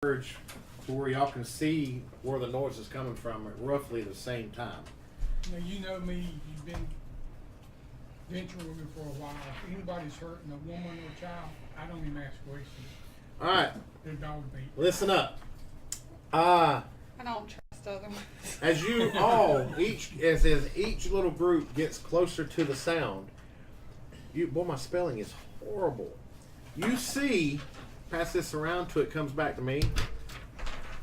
to where y'all can see where the noise is coming from at roughly the same time. Now, you know me, you've been venturing with me for a while. If anybody's hurting a woman or a child, I don't even ask questions. All right, They're dog beat. listen up. I don't trust other ones. As you all, as each little group gets closer to the sound, boy, my spelling is horrible. You see, pass this around till it comes back to me.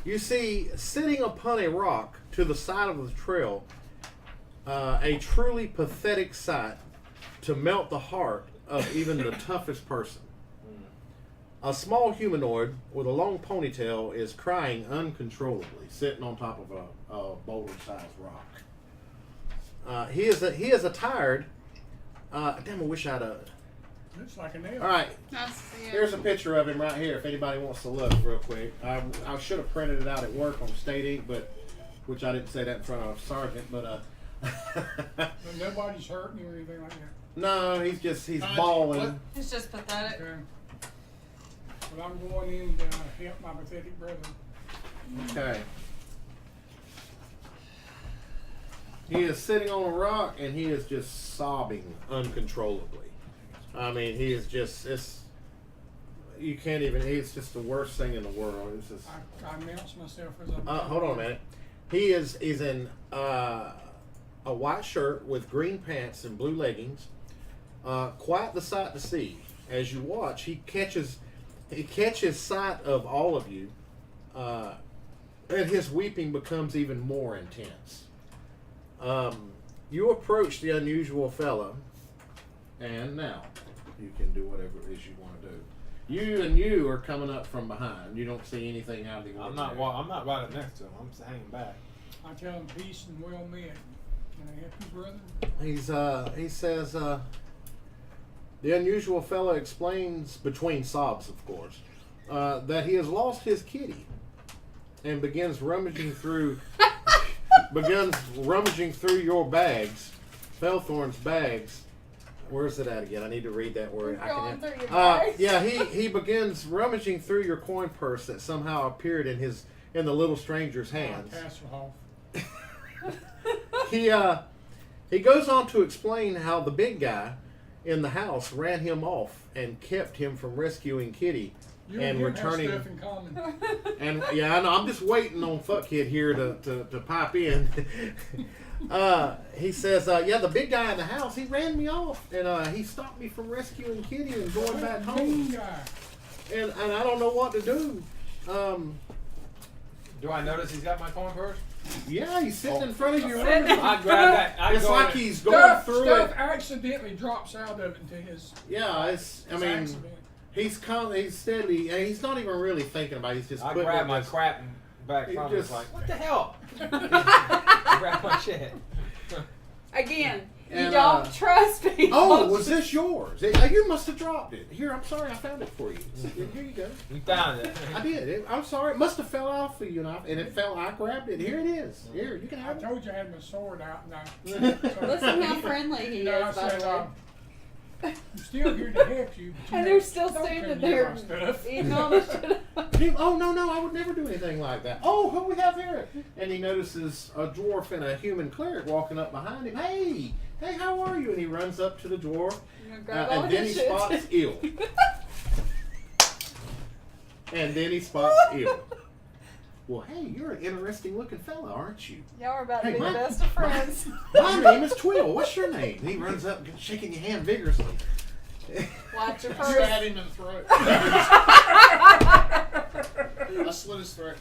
You see, sitting upon a rock to the side of the trail, a truly pathetic sight to melt the heart of even the toughest person. A small humanoid with a long ponytail is crying uncontrollably, sitting on top of a boulder-sized rock. He is attired. Damn, I wish I'd. Looks like a nail. All right, Yeah. here's a picture of him right here. If anybody wants to look real quick, I should have printed it out at work on state ink, but which I didn't say that in front of Sergeant, but But nobody's hurting or anything like that. no, he's bawling. It's just pathetic. Okay. Well, I'm going in to help my pathetic brother. Okay. He is sitting on a rock and he is just sobbing uncontrollably. I mean, he is just, you can't even, it's just the worst thing in the world. It's just, I announced myself as a... hold on a minute. He is in a white shirt with green pants and blue leggings. Quite the sight to see. As you watch, he catches sight of all of you, and his weeping becomes even more intense. You approach the unusual fellow, and now you can do whatever it is you want to do. You are coming up from behind. You don't see anything out of the ordinary. I'm not right up next to him. I'm just hanging back. I tell him peace and well met. Can I help you, brother? He says, the unusual fellow explains, between sobs of course, that he has lost his kitty and begins rummaging through your bags, Felthorn's bags. Where's it at again? I need to read that word. Yeah, he begins rummaging through your coin purse that somehow appeared in the little stranger's hands. He goes on to explain how the big guy in the house ran him off and kept him from rescuing Kitty and returning. Have stuff in common. And yeah, I know. I'm just waiting on Fuckkid here to pipe in. He says, yeah, the big guy in the house, he ran me off and he stopped me from rescuing Kitty and going back home. And I don't know what to do. Do I notice he's got my coin purse? Yeah, he's sitting in front of you. I grab that. It's like he's going through stuff it. accidentally drops out of it into his. Yeah, he's steadily. He's not even really thinking about it. He's just. I grab my crap and back from him. It's like, what the hell? Grab my shit. Again, you And, don't trust people. Oh, was this yours? You must have dropped it. Here, I'm sorry, I found it for you. Here you go. You found it. I did. I'm sorry. It must have fell off for you, and it fell. I grabbed it. Here it is. Here, you can I have it. told you I had my sword out. Listen how friendly he I is, by said, the way. I'm still here to help you. But And they're still don't standing come near there my stuff. eating all the shit. Oh, no, I would never do anything like that. Oh, who we have here? And he notices a dwarf and a human cleric walking up behind him. Hey, how are you? And he runs up to the dwarf, and then he spots Eel. And then he spots Eel. Well, hey, you're an interesting looking fella, aren't you? Y'all are about to Hey, be the best of friends. My name is Twill. What's your name? And he runs up, shaking your hand vigorously. Watch your Stab purse. him in the throat. I slit his throat.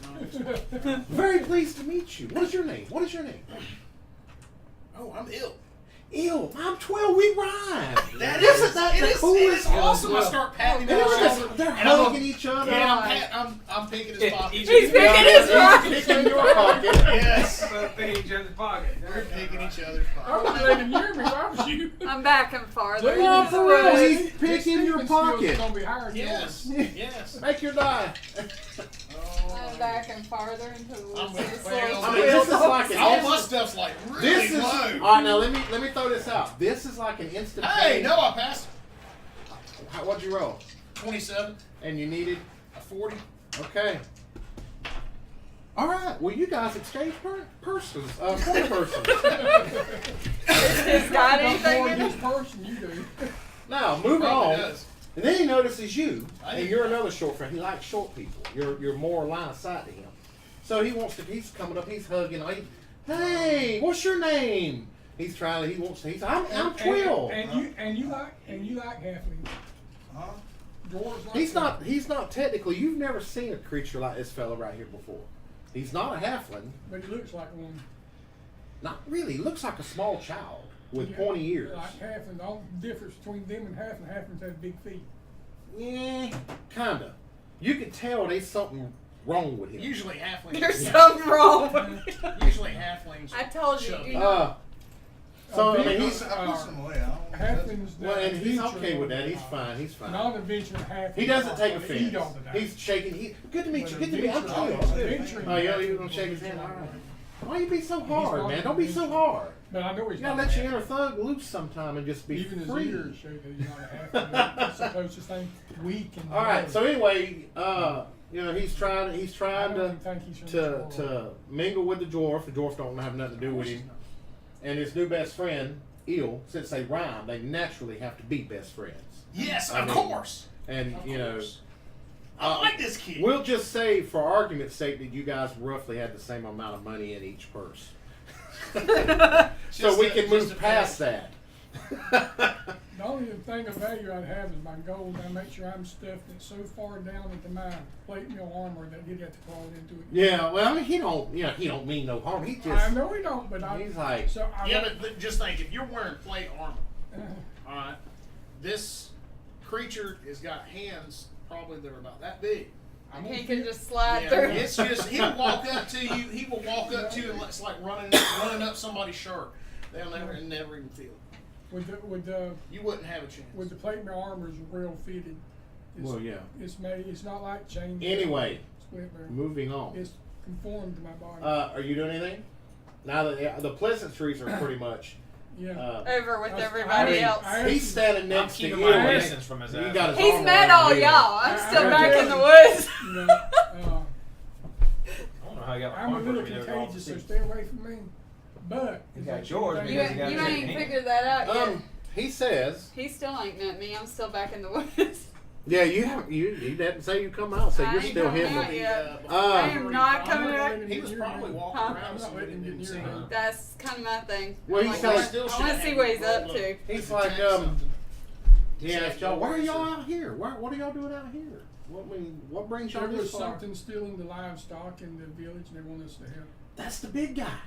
No. Very pleased to meet you. What is your name? Oh, I'm ill. Ew, I'm 12. We rhyme. That Isn't is, that it the is, coolest? it is awesome. I start patting him It's around. just, they're And I'm- hugging each other. Yeah, I'm picking his pocket. He's picking his pocket. He's picking your pocket. Yes. Picking each other's pocket. We're picking each other's I pockets. would let him hear me if I was you. I'm backing farther. No, into for the real, woods. he's picking your pocket. Gonna be higher than Yes. yours. Yes. Make your die. I'm backing farther into the woods. I'm with It's I mean, this is like an All my instant. stuff's like really This is low. all right. Now let me throw this out. This is like an instant. Hey, no, I passed. What'd you roll? 27, And you needed. a 40. Okay. All right. Well, you guys exchange persons. Point persons. It's got More anything in this it? person you do. Now, move Probably on. does. And then he notices you, I and didn't you're know. another short friend. He likes short people. You're more line of sight to him. So he wants to. He's coming up. He's hugging. Hey, what's your name? He's trying. He wants to. I'm Twill. And you like halflings. Huh? Dwarves like He's not technically. You've never seen a creature like this fella right here before. He's not a halfling. But he looks like one. Not really. He looks like a small child with Yeah, pointy ears. Like halflings. The only difference between them and halflings have big feet. Yeah, kinda. You can tell there's something wrong with him. Usually halflings. There's something wrong with it. Usually halflings. I told you. Chubby. Do not- So I mean, Big- he's I put some away. I don't know. Halflings. well, and he's adventure- okay with that. He's fine. He's fine. Non-adventure halflings. He doesn't take are offense. eat all the time. He's shaking. Good to meet you. But Good to meet you. I'm adventure- Twill. I'm good. adventuring Oh, yeah, halflings you're gonna shake his is hand. All different. right. Why you be so hard, not man? Don't be so adventure. hard. But I know he's You gotta not let a your halfling. inner thug loose sometime and just be Even his free. ears show that he's not a halfling. That's the closest thing weak and. All right. low. So anyway, he's trying I don't to even think he's from this world. to mingle with the dwarf. The dwarf don't have nothing to do with him. And his new best friend, Eel, since they rhyme, they naturally have to be best friends. Yes, I of mean, course. And Of you know, course. I like this kid. we'll just say for argument's sake that you guys roughly had the same amount of money in each purse. So we can move past that. The only thing of value I'd have is my gold. I make sure I'm stuffed it so far down into my plate mill armor that he'd have to crawl into it. Yeah, well, I mean, he don't mean no harm. He I just, know he don't, but I. he's like, So I. Yeah, but just think, if you're wearing plate armor, Uh, all right, this creature has got hands probably that are about that big. I'm He gonna can fit- just slide Yeah, through. it's just he'll walk up to you. He will walk up to you, and it's like running up somebody's shirt. They'll never even feel it. You wouldn't have a chance. With the plate mail armor is real fitted. It's, well, yeah. It's made. It's not like chain. Anyway, split barrel. moving on. It's conformed to my body. Are you doing anything? Now that the pleasantries are pretty much. yeah. Over with I everybody mean, else. He's standing I'm next to keeping you. my and distance from his he ass. got his He's arm met around all you. y'all. I'm I- still I back tell in the you. woods. You know, I don't know how you got I'm a one little person to go off contagious, the so seat. stay away from me. But You it's got like yours anything You, because you got you your ain't hand. figured that out yet. He says, He still ain't met me. I'm still back in the woods. yeah, you didn't say you come out, so I you're ain't still come hidden. out yet. I Uh, am not I'm coming not back. letting He him was get probably near me. walking Huh? around, I'm not so we letting him didn't get see near him. me. That's kind of my thing. Well, I'm he like, said- I Still wanna shouldn't see have what he's rolled up to. He's to like, attack something. he asked y'all, why are y'all out here? What are y'all doing out here? What brings y'all There this was far? something stealing the livestock in the village, and they want us to help. That's the big guy.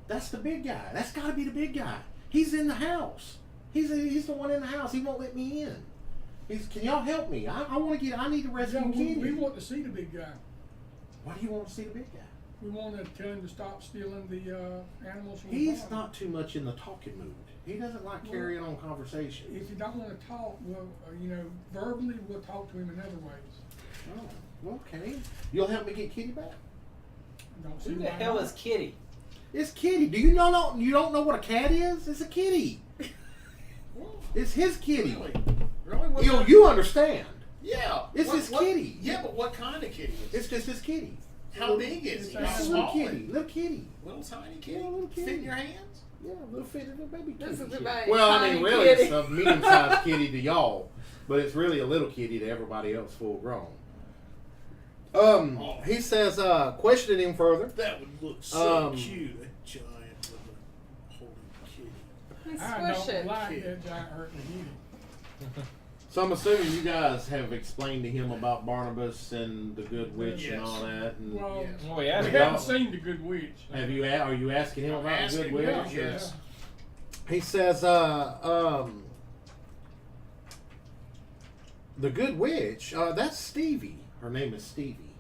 That's the big guy. That's got to be the big guy. He's in the house. He's the one in the house. He won't let me in. Can y'all help me? I want to get. I need to rescue Yeah, we Kitty. want to see the big guy. Why do you want to see the big guy? We want to tell him to stop stealing the animals from the He's farm. not too much in the talking mood. He doesn't like carrying on conversations. If you don't want to talk, well, verbally, we'll talk to him in other ways. Oh, well, okay. You'll help me get Kitty back. Don't see Who the why hell not. is Kitty? It's Kitty. Do you know? You don't know what a cat is? It's a kitty. It's his kitty. Really? What's that? You understand? Yeah. It's his kitty. Yeah, but what kind of kitty is it? It's just his kitty. How big is he? It's How It's a small? little kitty. Little kitty. Little tiny kitty? Yeah, little kitty. Fit in your hands? Yeah, little fitted little baby kitty. This is about Well, I tiny mean, really, kitty. it's a medium-sized kitty to y'all, but it's really a little kitty to everybody else, full grown. He says, questioning him further. That would look so Um, cute. A giant little holding kitty. Let's I squish don't it. like that giant hurting kitty. So I'm assuming you guys have explained to him about Barnabas and the Good Witch and all that. And Well, Yes. Oh, we yeah. haven't seen the good witch. are you asking him I'm about the asking, Good Witch? yeah. Yes. He says, the Good Witch, that's Stevie. Her name is Stevie,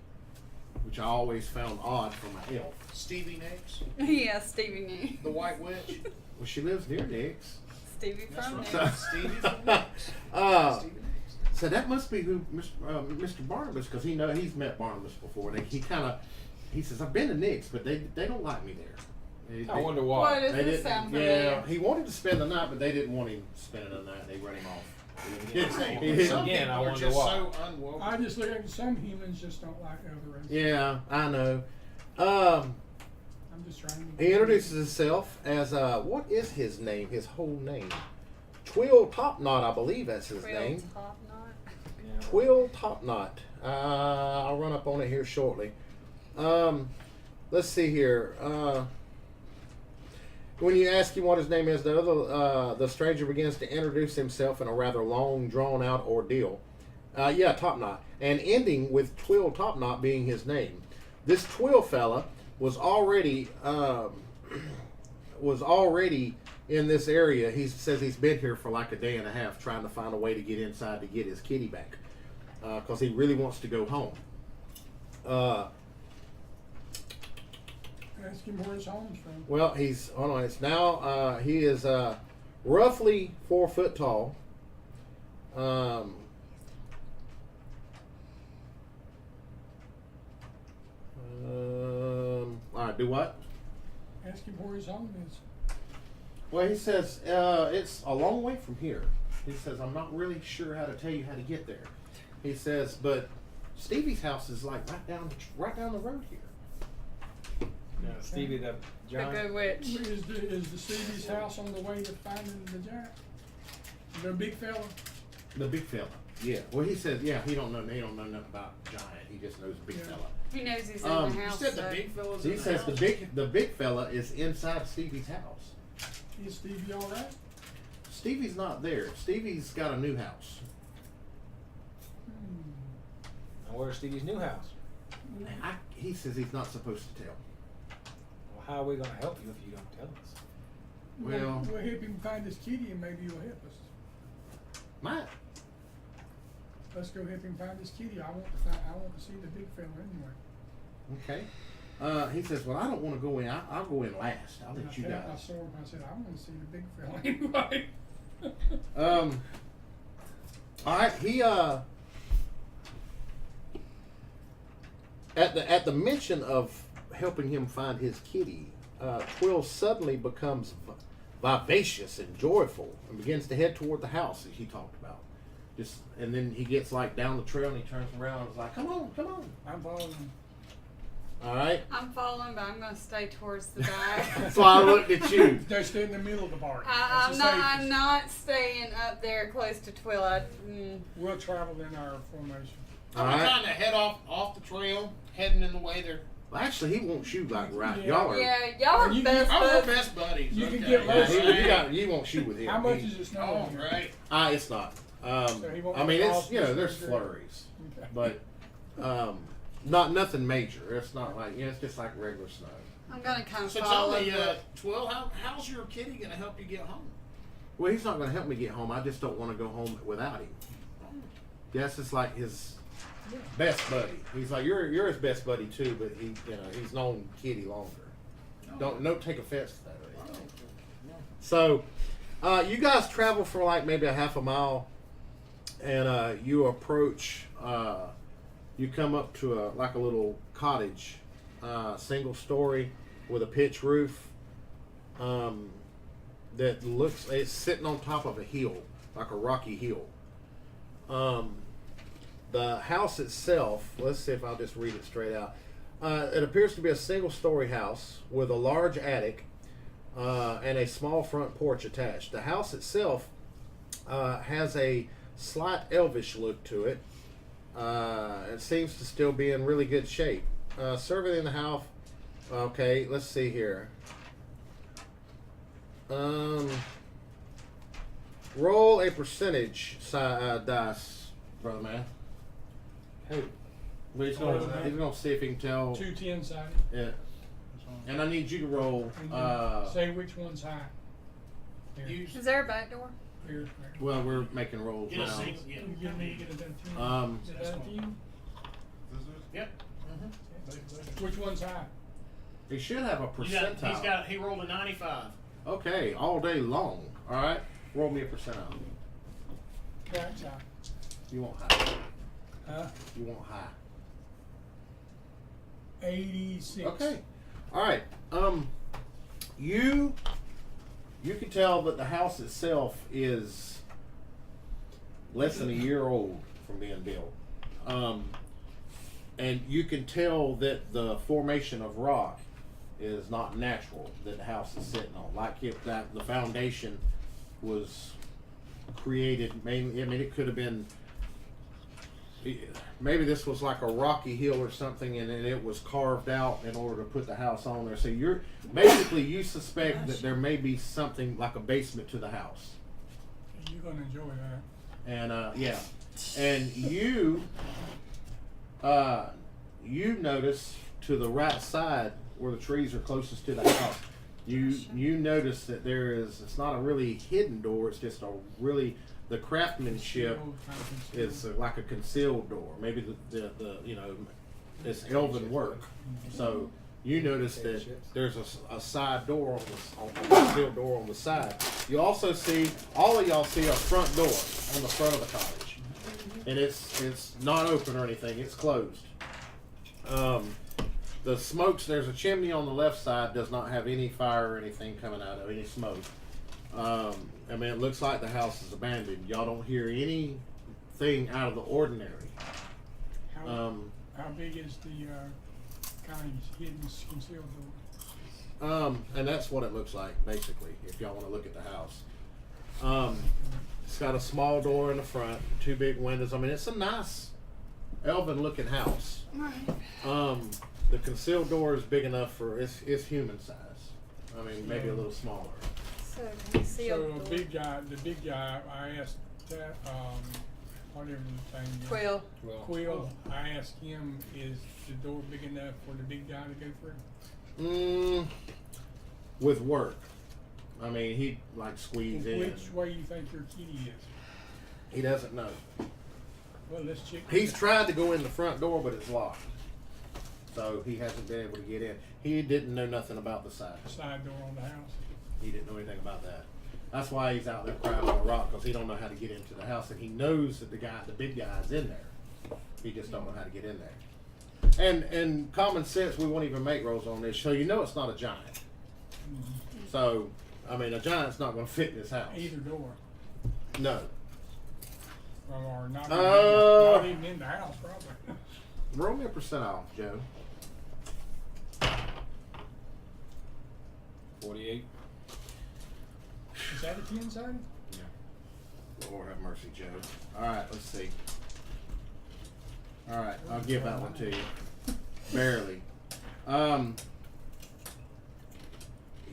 which I always found odd for my elf. Stevie Nicks, Yeah, Stevie knew. the White Witch. Well, she lives near Nick's. Stevie That's from right. there. Stevie from Nicks. Stevie Nicks. So that must be who Mr. Barnabas, because he's met Barnabas before. He says, I've been to Nick's, but they don't like me there. I wonder why. What does They this didn't. sound Yeah, familiar? he wanted to spend the night, but they didn't want him spending the night. They run him off. He didn't- Some Again, people I are wonder just why. so unwoke. I just look at some humans just don't like other races. Yeah, I know. I'm just trying to. He introduces himself as what is his name? His whole name? Twill Topknot, I believe that's his name. Twill Topknot. I'll run up on it here shortly. Let's see here. When you ask him what his name is, the stranger begins to introduce himself in a rather long, drawn-out ordeal. Topknot, and ending with Twill Topknot being his name. This Twill fella was already in this area. He says he's been here for like a day and a half, trying to find a way to get inside to get his kitty back, because he really wants to go home. Ask him where his home's from. Well, it's now, he is roughly 4 foot tall. All right, do what? Ask him where his home is. Well, he says it's a long way from here. He says, I'm not really sure how to tell you how to get there. He says, but Stevie's house is like right down the road here. No, Stevie the The giant. good witch. Is the Stevie's house on the way to finding the giant? The big fella? The big fella. Yeah. Well, he says, he don't know nothing about giant. He just knows big fella. He knows he's in Um, the You house. said the so- big fellas. He in the says house? the big fella is inside Stevie's house. Is Stevie all right? Stevie's not there. Stevie's got a new house. And where's Stevie's new house? He says he's not supposed to tell. Well, how are we going to help you if you don't tell us? Well- We'll help him find his kitty and maybe he'll help us. Might. Let's go help him find his kitty. I want to see the big fella anyway. Okay. He says, well, I don't want to go in. I'll go in last. I'll And let you I guys. saw him. I said, I want to see the big fella anyway. All right. He at the mention of helping him find his kitty, Twill suddenly becomes vivacious and joyful and begins to head toward the house that he talked about. And then he gets like down the trail and he turns around and is like, come on. I'm following him. All right. I'm following, but I'm going to stay towards the back. That's why I looked at you. They stay in the middle of the party. I'm That's not. the I'm safest. not staying up there close to Twill. We'll travel in our formation. All I'm right. trying to head off the trail, heading in the way there. Well, actually, he won't shoot like right. Yeah. Y'all are. Yeah, y'all are You- best Oh, we're buds. best buddies. You can okay. get lost. You won't shoot with him. How much is it snowing? Oh, right. It's not. So he won't I mean, go it's off there's just- flurries, Okay. but nothing major. It's not like it's just like regular snow. I'm going to kind of So tell follow. me, Twill, how's your kitty going to help you get home? Well, he's not going to help me get home. I just don't want to go home without him. Yes, it's like his best buddy. He's like you're his best buddy too, but he's known Kitty longer. Don't take offense to that or anything. So, you guys travel for like maybe a half a mile, and you approach. You come up to a little cottage, single story with a pitch roof. That looks it's sitting on top of a hill, like a rocky hill. The house itself, let's see if I'll just read it straight out. It appears to be a single-story house with a large attic and a small front porch attached. The house itself has a slight elvish look to it. It seems to still be in really good shape. Serving in the house, okay, let's see here. Roll a percentage dice, brother man. Who? He's gonna see if he can tell. 2 10-sided. Yeah. And I need you to roll. Say which one's high. Here. Use, Is there a back door? Here. Well, we're making rolls get a now. single. Yeah. You get me, get a 10. Um, Is that a 10? Yep. Which one's high? He should have a percentile. He rolled a 95. Okay, all day long. All right, roll me a percentile. That's high. You want high. Huh? You want high. 86. Okay. All right. You can tell that the house itself is less than a year old from being built. And you can tell that the formation of rock is not natural that the house is sitting on. Like if that the foundation was created mainly. I mean, it could have been. Maybe this was like a rocky hill or something, and then it was carved out in order to put the house on there. So you're basically you suspect that there may be something like a basement to the house. You're gonna enjoy that. And yeah, and you notice to the right side where the trees are closest to the house. You notice that there is. It's not a really hidden door. It's just a really. The craftsmanship is like a concealed door. Maybe the you know, it's elven work. So you notice that there's a side door on the concealed door on the side. You also see, all of y'all see a front door on the front of the cottage, and it's not open or anything. It's closed. The smokes. There's a chimney on the left side. Does not have any fire or anything coming out of any smoke. I mean, it looks like the house is abandoned. Y'all don't hear anything out of the ordinary. How big is the kind of hidden concealed door? And that's what it looks like, basically, if y'all want to look at the house. It's got a small door in the front, 2 big windows. I mean, it's a nice, elven-looking house. The concealed door is big enough for, it's human size. I mean, maybe a little smaller. So concealed The big guy, I asked that, whatever the thing is. Quill, I asked him, is the door big enough for the big guy to go through? With work. I mean, he'd like squeeze in. Which way you think your kitty is? He doesn't know. Well, let's check. He's tried to go in the front door, but it's locked. So he hasn't been able to get in. He didn't know nothing about the side. Side door on the house. He didn't know anything about that. That's why he's out there crying on the rock, because he don't know how to get into the house, and he knows that the big guy is in there. He just don't know how to get in there. And common sense, we won't even make rolls on this, so you know it's not a giant. So, I mean, a giant's not going to fit in this house. Either door. No. Or not even in the house, probably. Roll me a percentile, Joe. 48. Is that a 10-sided? Yeah. Lord have mercy, Joe. All right, let's see. All right, I'll give that one to you. Barely.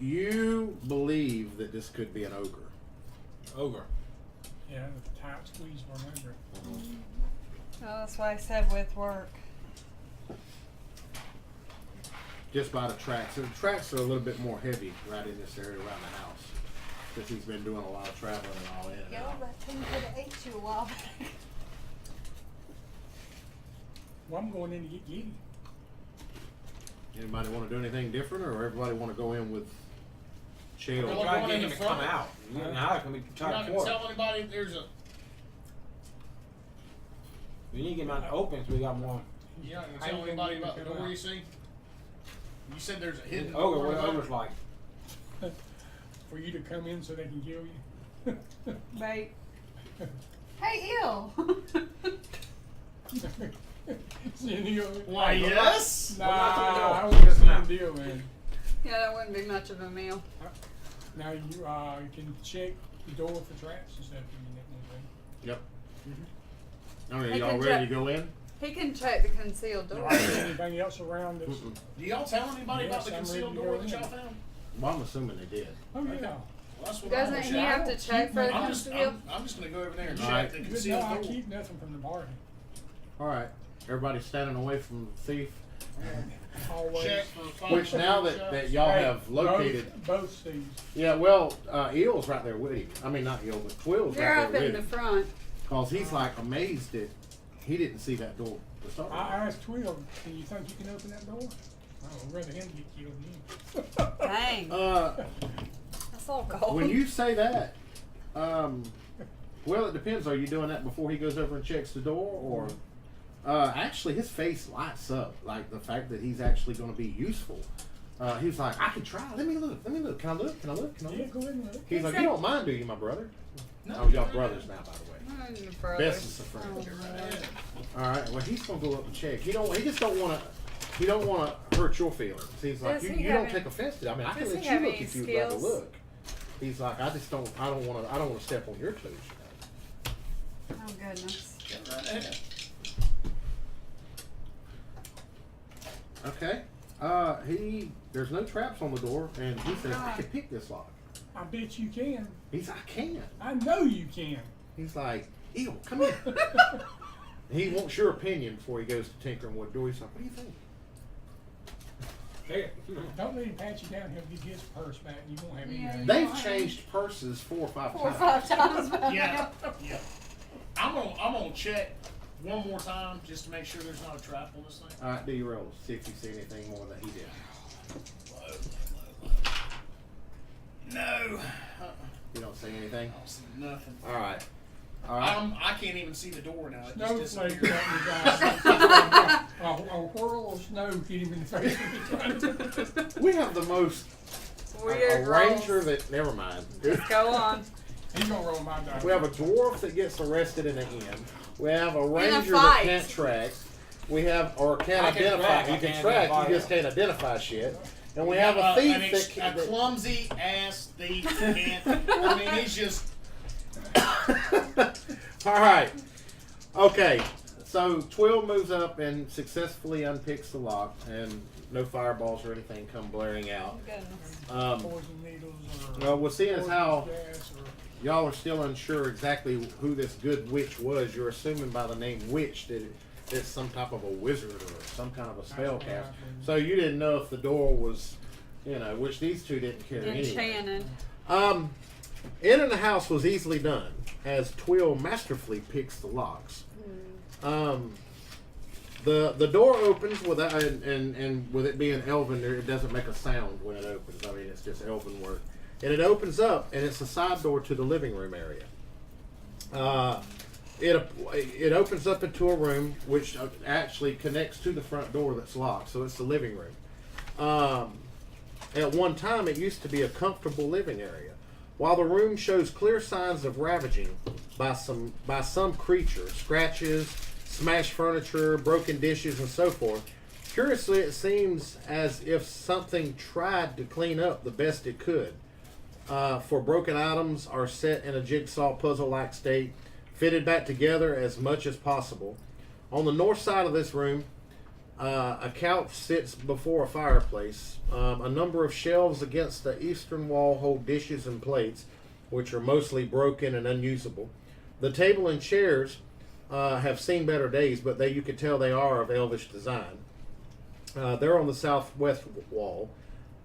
You believe that this could be an ogre. Ogre. Yeah, the tight squeeze for an ogre. Oh, that's why I said with work. Just by the tracks. The tracks are a little bit more heavy right in this area around the house. Because he's been doing a lot of traveling and all in and Yeah, out. that thing could have ate you a while back. Well, I'm going in to get Giddy. Anybody want to do anything different, or everybody want to go in with chill? Well, Try to going get in him the to come front. out. Now can we You're try not to going to force? tell anybody there's a. We need to get him out in the open so we got more. You're not going to tell anybody about the door you see? You said there's a hidden Ogre, door. what an ogre's like. For you to come in so they can kill you. Right. Hey, ill. Why, yes? Nah, Well, not I the door. wouldn't Just see now. him deal, man. Yeah, that wouldn't be much of a meal. Now you can check the door for traps and stuff if you need Yep. I mean, Hey, y'all can ready Jack- to go in? He can check the concealed door. anything. Anything else around this? Mm-mm. Do y'all tell anybody about Yes, the I'm concealed ready to door go that in. y'all found? Well, I'm assuming they did. Oh yeah. Okay. Well, that's what Doesn't I'm he gonna have check. to check for the I'm just concealed? I'm just going to go over there and All check right. the But concealed no, I door. keep nothing from the party. All right. Everybody standing away from the thief. Always. Check for five Which now that y'all Hey, have located. both Steves. Yeah, well, Eel's right there with him. I mean, not Eel, but Quill's They're right up there in with the him. front. Because he's like amazed that he didn't see that door to start with. I asked Twill, "Can you think you can open that door?" I'd rather him get killed than you. Dang. That's all cold. When you say that, well, it depends. Are you doing that before he goes over and checks the door, or actually his face lights up, like the fact that he's actually going to be useful. He's like, I can try. Let me look. Can I look? Can I look? Can I Yeah, look? go ahead and look. He's like, you don't mind, do you, my brother? No. Oh, y'all brothers now, by the way. Brothers. Best is a friend. All right. Well, he's gonna go up and check. He just don't want to. He don't want to hurt your feelings. He's like, you don't take offense to it. I mean, I can let you look if you'd rather look. He's like, I don't want to step on your toes. Oh goodness. Get right ahead. Okay. There's no traps on the door, and he says, I can pick this lock. I bet you can. He's like, I can. I know you can. He's like, Eagle, come here. He wants your opinion before he goes to tinkering with the door. He's like, what do you think? Don't let him pat you down. He'll get his purse back. You won't have anything. They've changed purses 4 or 5 times. 4 or 5 times. Yeah. I'm gonna check one more time just to make sure there's not a trap on this thing. All right, do your rolls. See if you see anything more than he did. No. You don't see anything? I don't see nothing. All right. I can't even see the door now. It just Snowflake disappeared. got his eye. A whirl of snow hit him in the face. We have the most Weird a ranger rolls. that. Never mind. Just go on. He's gonna roll my dice. We have a dwarf that gets arrested in the inn. We have a ranger that fight. can't track. We have or can't I can identify. track, You I can can't track. identify You just it. can't identify shit. And we have a thief a clumsy ass thief. Can't. I mean, he's just. All right. Okay. So Twill moves up and successfully unpicks the lock, and no fireballs or anything come blaring out. Goodness. Poison needles or Well, we'll see as how gas or y'all are still unsure exactly who this good witch was. You're assuming by the name witch that it's some type of a wizard or some kind of a spell cast. So you didn't know if the door was, which these two didn't care anyway. Enchanted. In the house was easily done as Twill masterfully picks the locks. The door opens without and with it being elven, it doesn't make a sound when it opens. I mean, it's just elven work. And it opens up, and it's a side door to the living room area. It opens up into a room which actually connects to the front door that's locked, so it's the living room. At one time, it used to be a comfortable living area. While the room shows clear signs of ravaging by some creature, scratches, smashed furniture, broken dishes, and so forth, curiously it seems as if something tried to clean up the best it could. For broken items are set in a jigsaw puzzle-like state, fitted back together as much as possible. On the north side of this room, a couch sits before a fireplace. A number of shelves against the eastern wall hold dishes and plates, which are mostly broken and unusable. The table and chairs have seen better days, but you could tell they are of elvish design. They're on the southwest wall,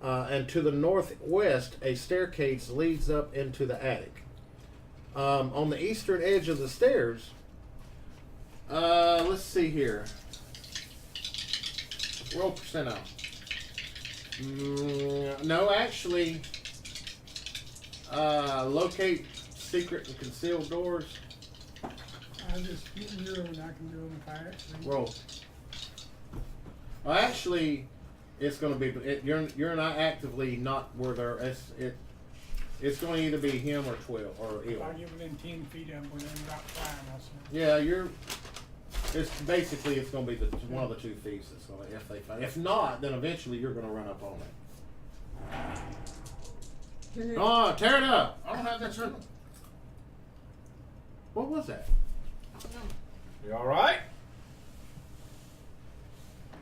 and to the northwest, a staircase leads up into the attic. On the eastern edge of the stairs, let's see here. Roll percentile. No, actually, locate secret and concealed doors. I just hit 0 and I can do them if I actually. Roll. Well, actually, it's going to be you're not actively not where they're. It's going to either be him or Twill or If Eel. I get within 10 feet of them, within about 5 myself. Yeah, it's going to be one of the two thieves that's going to, if they find. If not, then eventually you're going to run up on it. Oh, tear it up! I don't have that circle. What was that? You all right?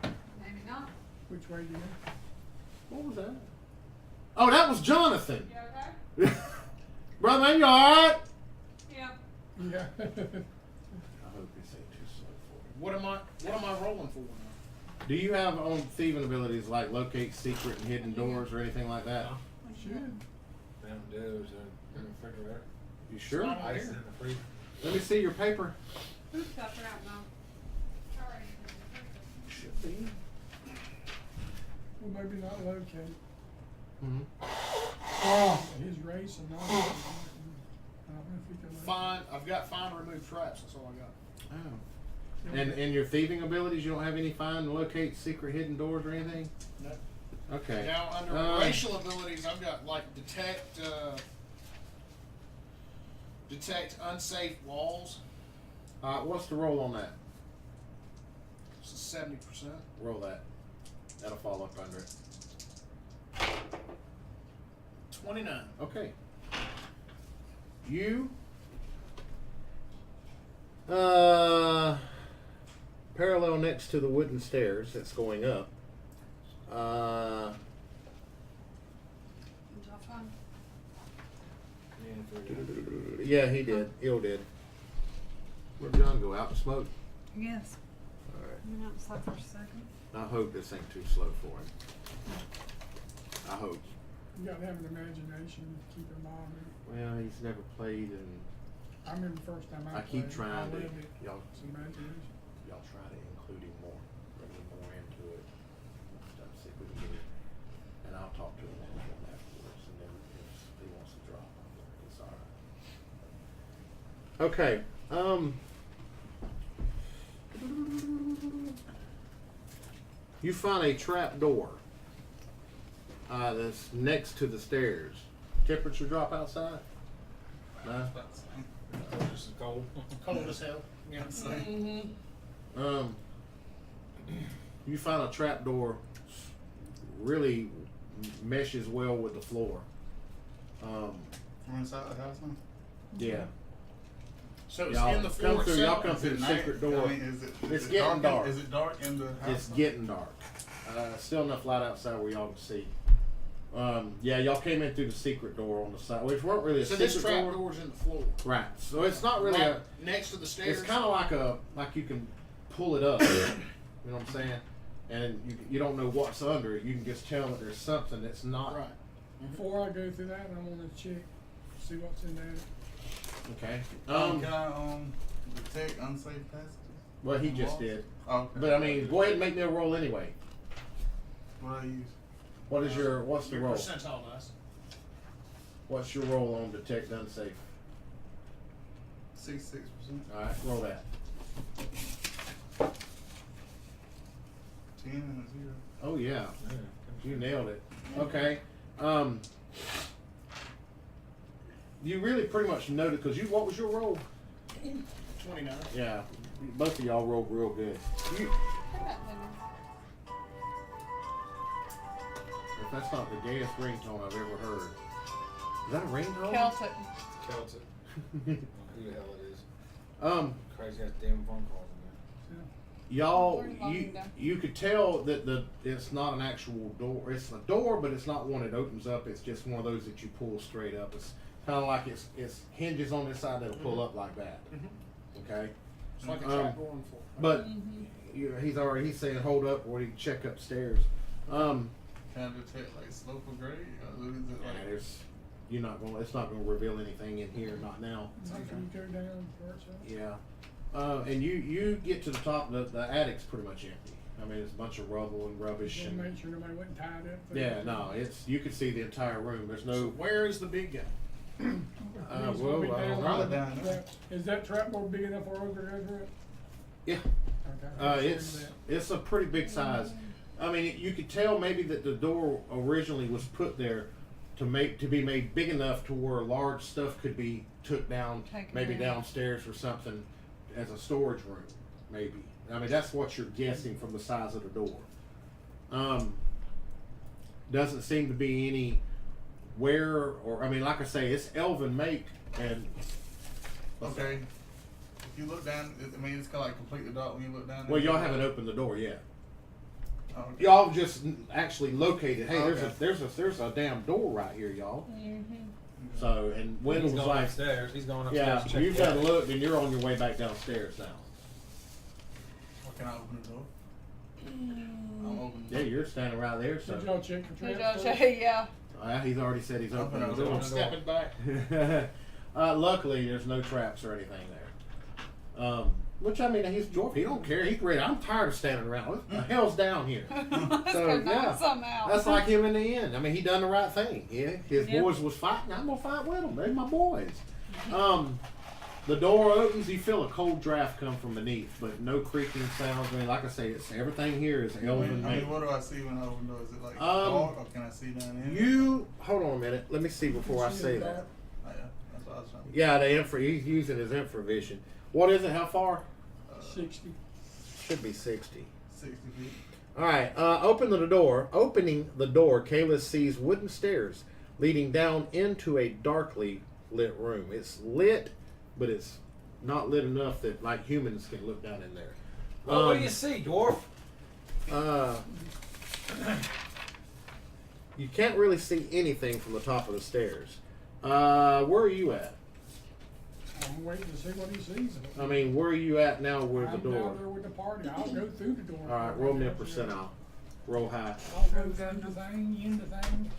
Maybe not. Which way do you go? What was that? Oh, that was Jonathan. You okay? Brother, man, you alright? Yeah. Yeah. I hope this ain't too slow for you. What am I rolling for now? Do you have on thieving abilities like locate secret and hidden doors or anything like that? Should. Them dudes in the refrigerator. You sure? Not Ice here. in the freezer. Let me see your paper. Oops, I forgot mine. Sorry. Should be. Well, maybe not locate. Mm-hmm. His race and all that. I don't know if we can locate. I've got find and remove traps. That's all I got. Oh. And your thieving abilities, you don't have any find, locate, secret, hidden doors or anything? No. Okay. Now under racial abilities, I've got like detect. Detect unsafe walls. What's the roll on that? It's 70%. Roll that. That'll fall up under it. 29. Okay. You parallel next to the wooden stairs that's going up. Yeah, he did. Il did. Where'd John go? Out and smoke? Yes. Alright. You know, stop for a second. I hope this ain't too slow for him. I hope. You gotta have an imagination to keep in mind. Well, he's never played, and I remember the first time I keep played, trying to. I loved it. Y'all It's imagination. try to include him more, bring him more into it. Stuff, see if we can get it. And I'll talk to him afterwards, and then if he wants to drop, it's all right. Okay. You find a trap door that's next to the stairs. Temperature drop outside? No. Just cold. Cold as hell. Yeah. You find a trap door really meshes well with the floor. Inside the house now? Yeah. So it's Y'all in the floor come through. Y'all itself. come through the secret door. I mean, It's it getting dark. Is it dark in the house? It's getting dark. Still enough light outside where y'all can see. Yeah, y'all came in through the secret door on the side, which weren't really a So secret this trap door. door's in the floor. Right. So it's not really Right a. next to the stairs. It's kind of like you can pull it up. You know what I'm saying? And you don't know what's under it. You can just tell that there's something that's not. Right. Before I go through that, I want to check, see what's in there. Okay. Can I detect unsafe passages? Well, he just Walls? did. Okay. But I mean, go ahead and make me a roll anyway. What do I use? What's the Your roll? percentile dice. What's your roll on detect unsafe? 66%. All right, roll that. 10 and a 0. Oh yeah, Yeah. you nailed it. Okay. You really pretty much noted because what was your roll? 29. Yeah, both of y'all rolled real good. If that's not the gayest ringtone I've ever heard. Is that a ringtone? Celtic. Celtic. Who the hell it is? Crazy ass damn phone calls in Y'all, Where's Logan down? you could tell that it's not an actual door. It's a door, but it's not one that opens up. It's just one of those that you pull straight up. It's kind of like it's hinges on this side that'll pull up like that. Okay. It's like a trap door on the floor. But he's saying hold up or he can check upstairs. Can I detect like slope or grade? Or is it like It's not gonna reveal anything in here, not now. So can you go down where it's at? Yeah. And you get to the top. The attic's pretty much empty. I mean, it's a bunch of rubble and rubbish Just and wanna make sure nobody went and tied up. yeah, no, you can see the entire room. There's So no. where is the big guy? It's well, gonna be I don't down know. there. Is that trap door big enough for over to go through it? Yeah. Okay. It's a pretty big size. I mean, you could tell maybe that the door originally was put there to be made big enough to where large stuff could be took down, Taken maybe down. downstairs or something, as a storage room, maybe. I mean, that's what you're guessing from the size of the door. Doesn't seem to be any I mean, like I say, it's elven make and. okay? If you look down, I mean, it's kind of like completely dark when you look down. Well, y'all haven't opened the door yet. Oh, okay. Y'all just actually located. Hey, Okay. there's a damn door right here, y'all. So and there. Wendell He's was going like, upstairs. He's going upstairs. yeah, to check you've it got out. to look, and you're on your way back downstairs now. Can I open the door? I'm opening the Yeah, door. you're standing right there. So Did y'all check the Did trap y'all door? say, yeah. he's already said he's Open opening the the door. door. Stepping back. Luckily, there's no traps or anything there. Which I mean, he's dwarf. He don't care. He's ready. I'm tired of standing around. What the hell's down here? Let's So, go knock yeah. some out. That's like him in the end. I mean, he done the right thing. Yeah, his Yep. boys was fighting. I'm gonna fight with them. They're my boys. The door opens. You feel a cold draft come from beneath, but no creaking sounds. I mean, like I say, everything here is elven I made. mean, what do I see when I open the door? Is it like dark or can I see down in? You hold on a minute. Let me see before I say that. Oh, yeah. That's what or something. Yeah, he's using his infravision. What is it? How far? 60. Should be 60. 60 feet. All right. Opening the door, Kayla sees wooden stairs leading down into a darkly lit room. It's lit, but it's not lit enough that like humans can look down in there. Well, what do you see, dwarf? You can't really see anything from the top of the stairs. Where are you at? I'm waiting to see what he sees. I mean, where are you at now with the I'm door? down there with the party. I'll go through the door. All right, roll me a percentile. Roll high. I'll go through the thing, in the thing.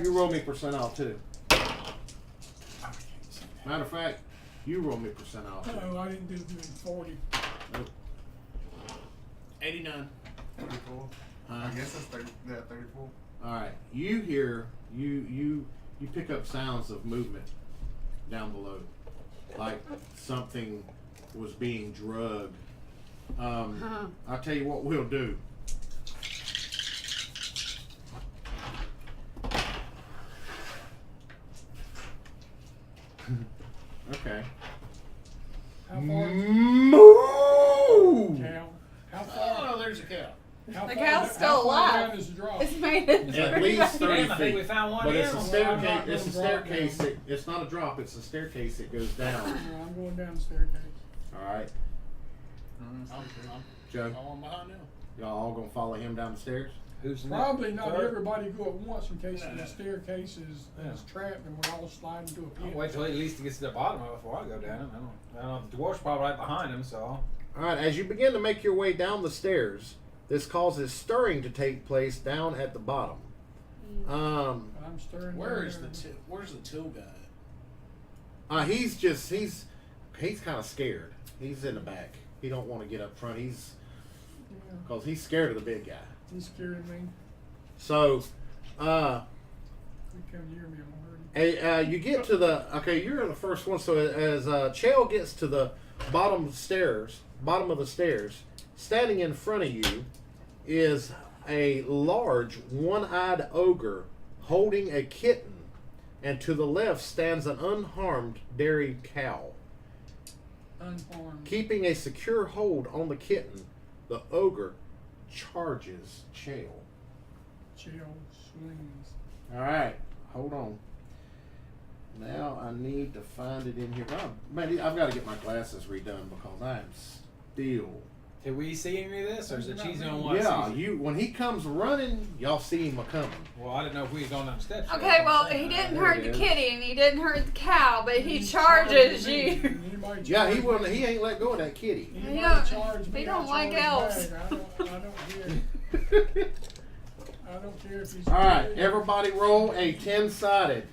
You roll me percentile too. Matter of fact, you roll me percentile too. Oh, I didn't do good. 40. Nope. 89. 34. I guess that's 34. All right, you hear you pick up sounds of movement down below, like something was being drugged. I'll tell you what we'll do. Okay. How far? Moo! Cow. How far? Oh, there's a cow. How The far cow's how still far alive. down is the drop? It's made it. At least 30 Damn, I think we feet. found one But it's a animal. staircase. It's a I'm staircase. dropping. It's not a drop. It's a staircase that goes down. I'm going down the staircase. All right, I'm Joe. on behind now. Y'all all gonna follow him down the stairs? Who's Probably not Third? everybody go at once in case No. the staircase is trapped and we're all sliding to a I'll pit. wait till at least he gets to the bottom of it before I go down it. I don't know. The dwarf's probably right behind him, so. All right. As you begin to make your way down the stairs, this causes stirring to take place down at the bottom. I'm stirring. Where's down the there. where's the till guy? He's kind of scared. He's in the back. He don't want to get up front. Yeah, Because he's scared of the big guy. he's scaring me. So, If you come near me, I'm hurting. you get to the, okay, you're the first one. So as Chael gets to the bottom of the stairs, standing in front of you is a large one-eyed ogre holding a kitten, and to the left stands an unharmed dairy cow. Unformed. Keeping a secure hold on the kitten, the ogre charges Chael. Chill swings. All right, hold on. Now I need to find it in here. Oh, man, I've got to get my glasses redone because I am still. Did we see any of this, or is it cheesy on one? Yeah, when he comes running, y'all see him a coming. Well, I didn't know if we was going down the steps. Okay, well, he didn't There hurt it the is. kitty and he didn't hurt the cow, but he charges me. you. Anybody Yeah, he charge wouldn't. me? He ain't let go of that kitty. Anybody He don't- charge me, he don't I like charge elves. back. I don't care if he's. All right, everybody roll a 10-sided.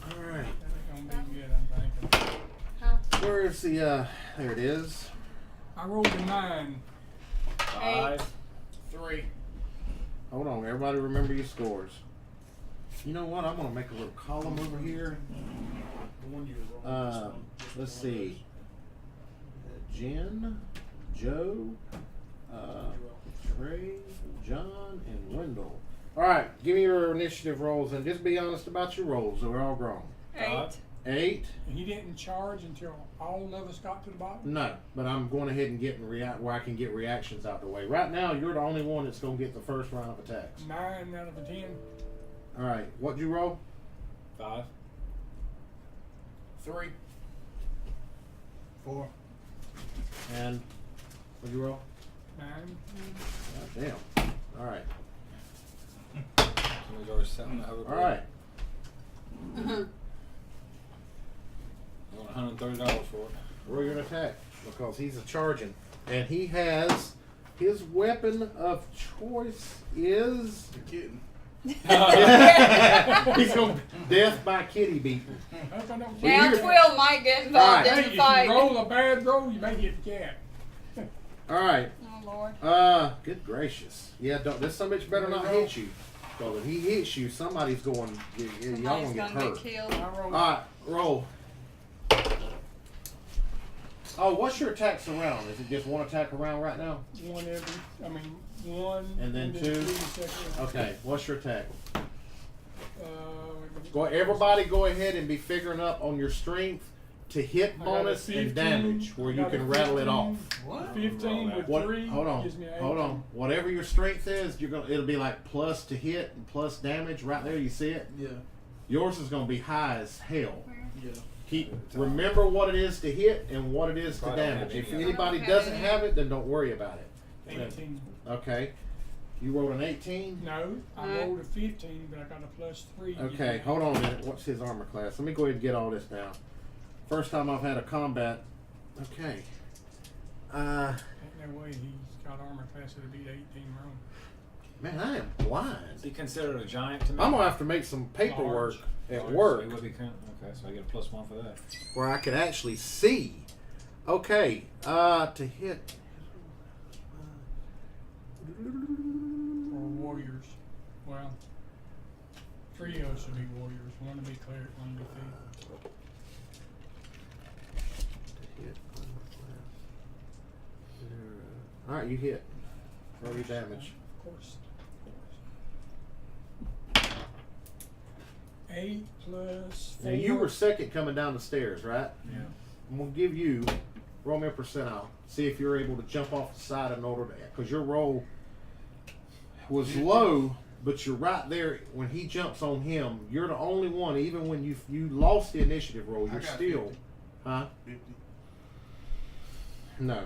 All right, That ain't gonna be good, I'm thinking. where's the? There it is. I rolled a 9. 5. 3. Hold on, everybody remember your scores. You know what? I'm gonna make a little column over here. The one you were rolling. Let's see. Jen, Joe, Trey, John, and Wendell. All right, give me your initiative rolls and just be honest about your rolls. So we're all grown. 8. 8. He didn't charge until all of us got to the bottom. No, but I'm going ahead and getting where I can get reactions out the way. Right now, you're the only one that's going to get the first round of attacks. 9 out of a 10. All right, what'd you roll? 5. 3. 4. And what'd you roll? 9. God damn. All right. Somebody's already setting the hover. All right. I want $130 for it. Roll your attack because he's a charging, and he has his weapon of choice is You're kidding. he's going death by kitty beating. Hope I don't Now you're- Twill might get involved Alright. in Hey, the if fight. you roll a bad roll, you may get the cat. All right. Oh, Lord. Good gracious. Yeah, this some bitch better not hit you. So if he hits you, somebody's going. Y'all Somebody's gonna get gonna hurt. get killed. I roll. All right, roll. Oh, what's your attacks around? Is it just one attack around right now? One every. I mean, one. And then two? the second one. Okay, what's your attack? Everybody go ahead and be figuring up on your strength to hit bonus and damage where you can rattle it off. What? 15 with 3 gives me 18. Hold on. Whatever your strength is, it'll be like plus to hit and plus damage right there. You see it? Yeah. Yours is going to be high as hell. Yeah. Remember what it is to hit and what it is to damage. If anybody doesn't have it, then don't worry about it. 18. Okay. You rolled an 18? No, I rolled a 15, but I got a plus 3. Okay, hold on a minute. What's his armor class? Let me go ahead and get all this down. First time I've had a combat. Okay. Ain't no way he's got armor class that'll beat 18 round. Man, I am blind. Is he considered a giant to me? I'm gonna have to make some paperwork at work So he would be okay, so I get a +1 for that. where I can actually see. Okay, to hit. Or warriors. Well, 3 of us should be warriors. One to be cleric, one to be thief. Alright, you hit. Roll your damage. Of course. 8 plus 4. Now you were second coming down the stairs, right? Yeah. I'm gonna give you, roll me a percentile. See if you're able to jump off the side in order to, because your roll was low, but you're right there. When he jumps on him, you're the only one. Even when you lost the initiative roll, you're still, 50. huh? 50. No.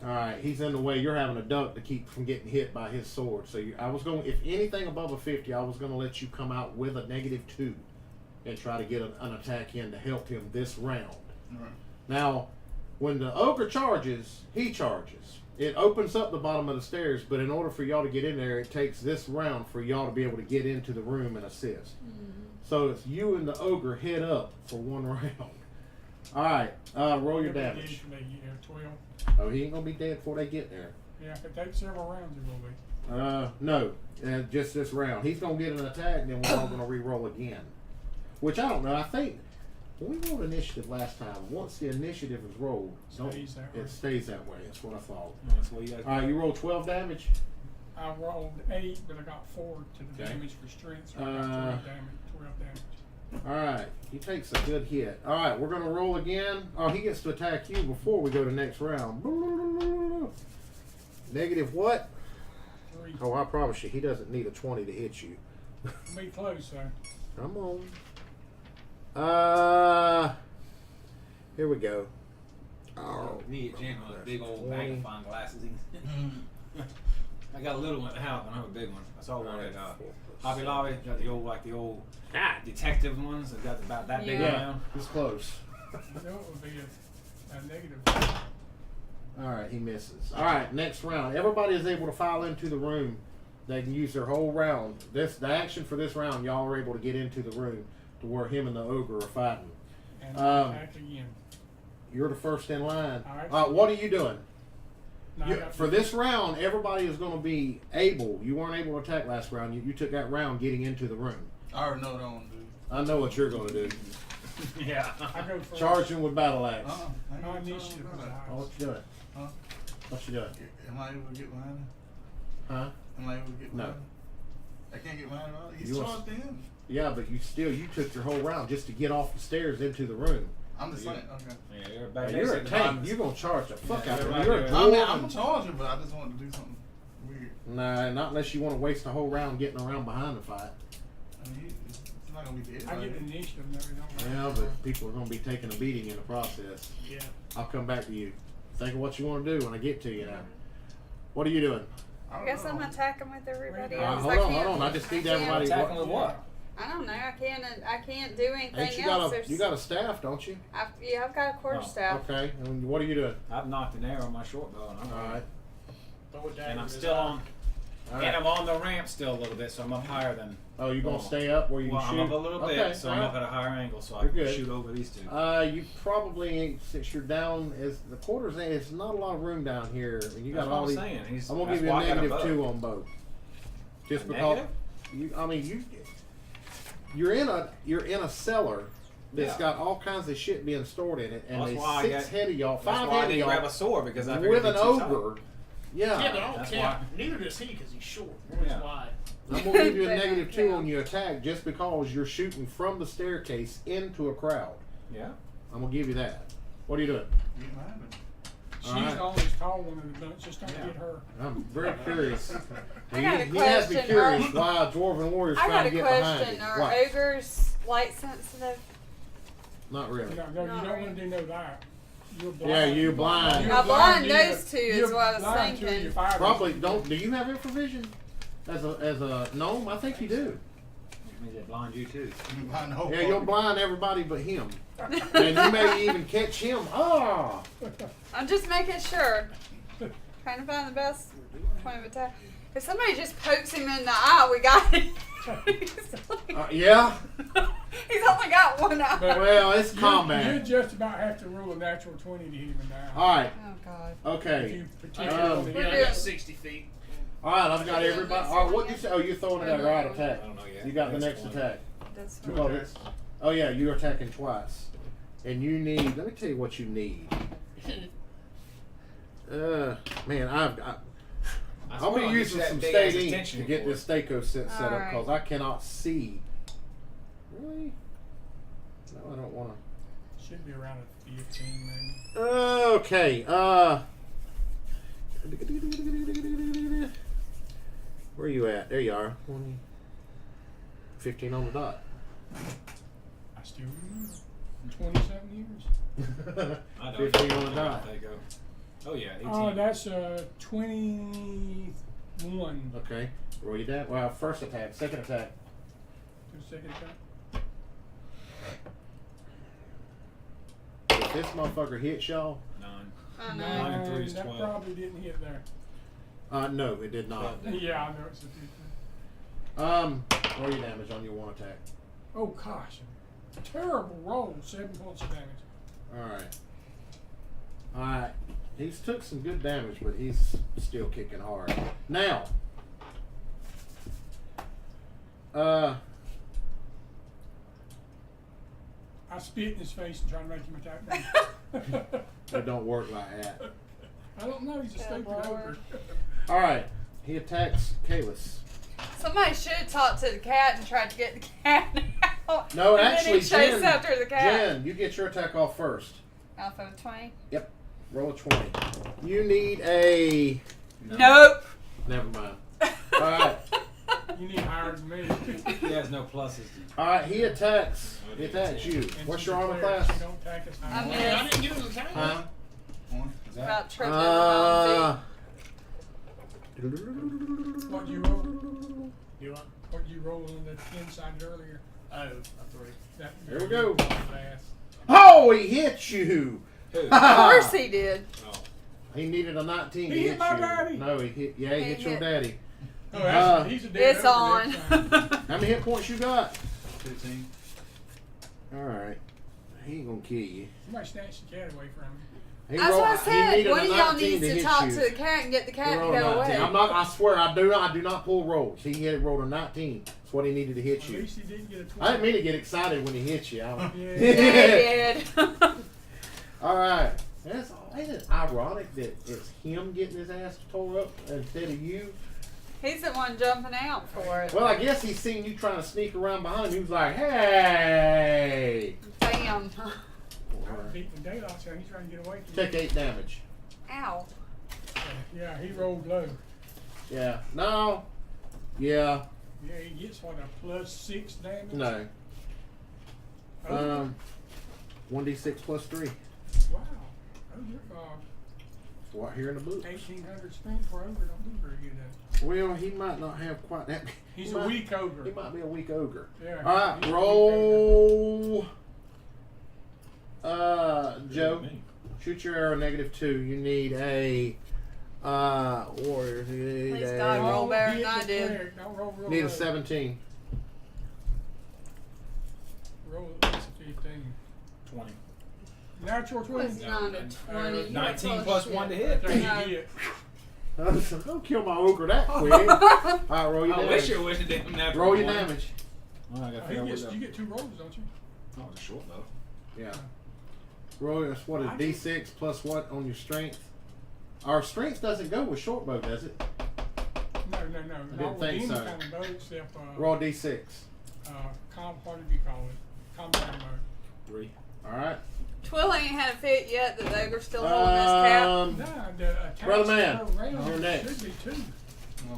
All right, he's in the way. You're having a duck to keep from getting hit by his sword. So I was going, if anything above a 50, I was going to let you come out with a -2 and try to get an attack in to help him this round. Right. Now, when the ogre charges, he charges. It opens up the bottom of the stairs, but in order for y'all to get in there, it takes this round for y'all to be able to get into the room and assist. So it's you and the ogre head up for 1 round. All right, roll your damage. 12. Oh, he ain't gonna be dead before they get there. Yeah, if it takes several rounds, it will be. No, just this round. He's gonna get an attack, and then we're all gonna re-roll again. Which I don't know. I think when we rolled initiative last time, once the initiative is rolled, it stays that way. That's what I thought. That's what you guys. All right, you roll 12 damage. I rolled 8, but I got 4 to the damage for strength, so I got 12 damage. All right, he takes a good hit. All right, we're gonna roll again. Oh, he gets to attack you before we go to next round. Negative what? 3. Oh, I promise you, he doesn't need a 20 to hit you. Be close, sir. Come on. Here we go. Oh, me and Jim with big old magnifying glasses. I got a little one at the house, but I have a big one. I saw one at Hobby Lobby. Got the old detective ones that got about that big around. He's close. That would be a negative. All right, he misses. All right, next round. Everybody is able to file into the room. They can use their whole round. The action for this round, y'all are able to get into the room to where him and the ogre are fighting. And attack again. You're the first in line. All right. What are you doing? No, For this round, everybody is going to be able. You weren't able to attack last round. You took that round getting into the room. I already know what I want to do. I know what you're going to do. Yeah. I go first. Charging with battle axe. My initiative is high. What you doing? Huh? What you doing? Am I able to get behind him? Huh? Am I able to get behind No. him? I can't get behind him. He's You charged in. Yeah, but you took your whole round just to get off the stairs into the room. I'm just saying. Okay. Yeah, you're back You're a tank. You're going to charge the fuck out of right him. You're a there. I mean, dwarf. I'm charging, but I just wanted to do something weird. Nah, not unless you want to waste a whole round getting around behind the fight. I mean, it's not going to be dead. I get initiative, no, we don't. Yeah, but people are going to be taking a beating in the process. Yeah. I'll come back to you. Think of what you want to do when I get to you now. What are you doing? I guess I'm attacking with everybody All else. Hold on. I just need everybody. Attacking with what? I don't know. I can't do anything Ain't else. you got a staff, don't you? I've got a quarterstaff. Okay. And what are you doing? I've knocked an arrow on my short bow, and All right. and I'm still on. All And right. I'm on the ramp still a little bit, so I'm up higher than. Oh, you gonna stay up where you Well, can I'm shoot? up a little Okay, bit, so all I'm right. up at a higher angle, so I You're can good. shoot over these two. You probably, since you're down, is the quarters. It's not a lot of room down here. You got That's all what I'm these. saying. I'm gonna that's give you a why I got negative bow. 2 on both. Just A because negative? you're in a cellar that's Yeah. got all kinds of shit being stored in it, and That's there's why I 6 got- head of y'all, That's 5 why I head of didn't grab a y'all sword because I figured with it'd an be too tight. ogre. Yeah, but I Yeah. don't That's care. why. Neither does he because he's short. Or he's Yeah. wide. I'm gonna give you a -2 on your attack just because you're shooting from the staircase into a crowd. Yeah. I'm gonna give you that. What are you doing? She's the only tall one of the bunch. Just don't get her. I'm very curious. I got a He has me question. curious why Dwarven Warriors I trying got to a get behind question. you. Are What? ogres light sensitive? Not really. No, you don't want to do no that. You're blind. Yeah, you're blind. Now, blind those two is You're what I was blind to thinking. your fire Probably vision. don't. Do you have infravision? As a gnome, I think you do. Means it blind you too. Yeah, you'll blind everybody but him, and you may even catch him. Ah. I'm just making sure. Trying to find the best point of attack. If somebody just pokes him in the eye, we got it. Yeah. He's only got one eye. But Well, it's you combat. just about have to roll a natural 20 to hit him in the eye. All right. Oh God. If Okay. you particularly We're Yeah, I good. got 60 feet. All right. I've got everybody. All right. What you say? Oh, you're throwing it at right attack. I don't know yet. You got the Next next one. attack. That's Two Oh, attacks. oh yeah, you're attacking twice, and you need. Let me tell you what you need. Man, I'll be using some state ink to get this Staco set up Alright. because I cannot see. Really? No, I don't want to. Should be around a 15 maybe. Okay. Where are you at? There you are. 20, 15 on the dot. I still remember. 20-something years. I don't 15 know. on the dot. They go. Oh yeah, 18. Oh, that's 21. Okay. Roll you down. Well, first attack, second attack. To the second attack. If this motherfucker hits y'all, 9. I know. 9 and 3 is That 12. probably didn't hit there. no, it did not. Yeah, I know it's a 15. Roll your damage on your one attack. Oh gosh, terrible roll. 7 points of damage. All right. He's took some good damage, but he's still kicking hard. Now, I spit in his face and try to make him attack me. it don't work like that. I don't know. He's a stupid ogre. All right. He attacks Kalis. Somebody should have talked to the cat and tried to get the cat out. No, and actually, then he chased Jen, after the cat. Jen, you get your attack off first. Alpha of 20. Yep. Roll a 20. You need a... Nope. Never mind. All right. You need higher than me. He has no pluses. All right. He attacks. He attacks you. And What's she's your a armor cleric. class? She don't attack us I high. mean- I didn't get him the time. Huh? Is that? About tripping Uh, What you roll? You want? What you roll on the inside earlier? Oh, a 3. That, There we go. Fast. Oh, he hit you. Who? Of course he did. Oh. He needed a 19 to He hit hit my you. daddy. No, he hit. Yeah, he He hit your hit- daddy. Oh, that's, he's a dead It's ogre on. next time. How many hit points you got? 15. All right. He ain't gonna kill you. Somebody snatched the cat away from him. He That's rolled- what I he said. needed One a of y'all 19 needs to hit talk you. to the cat and get the He cat to rolled a go 19. away. I'm not. I swear, I do not pull rolls. He had rolled a 19. That's what he needed to hit At you. least he didn't get a 20. I didn't mean to get excited when he hit you. Yeah. Yeah, he did. All right. Ain't it ironic that it's him getting his ass tore up instead of you? He's the one jumping out for it. Well, I guess he's seen you trying to sneak around behind him. He was like, "Hey!" Bam. I'm beating the daylight out of him. He's trying to get away from Take me. 8 damage. Ow. Yeah, he rolled low. Yeah. No. Yeah. Yeah, he gets what, a +6 damage? No. Oh, 1d6 plus 3. wow. Oh, you're What here in the book? 1,800 strength for ogre. Don't do very good at it. Well, he might not have quite that. He's he a might- weak ogre. He might be a weak ogre. Yeah. All right, he's a weak roll. Joe, Me. shoot your arrow -2. You need a warrior. You need Please a, God, roll better hit than I the did. cleric. Don't roll real need a low. 17. Roll at least a 15. 20. Natural 20. It's not a 20. You're 19 full of plus shit. 1 to hit. That's No. what you get. Don't kill my ogre that quick. All right, roll your I wish damage. you wished it didn't natural. Roll your 20. damage. Oh, I got Oh, to figure you get 2 rolls, don't you? Oh, it's a short though. Yeah. Roll your, what is D6 plus what on your strength? Our strength doesn't go with short bow, does it? No. didn't Not with think any so. kind of boat except Roll D6. what did you call it? Compound boat. 3. All right. Twill ain't had a fit yet. The ogre's still holding his cap. No, the attached Brother man, per round you're next. should be 2.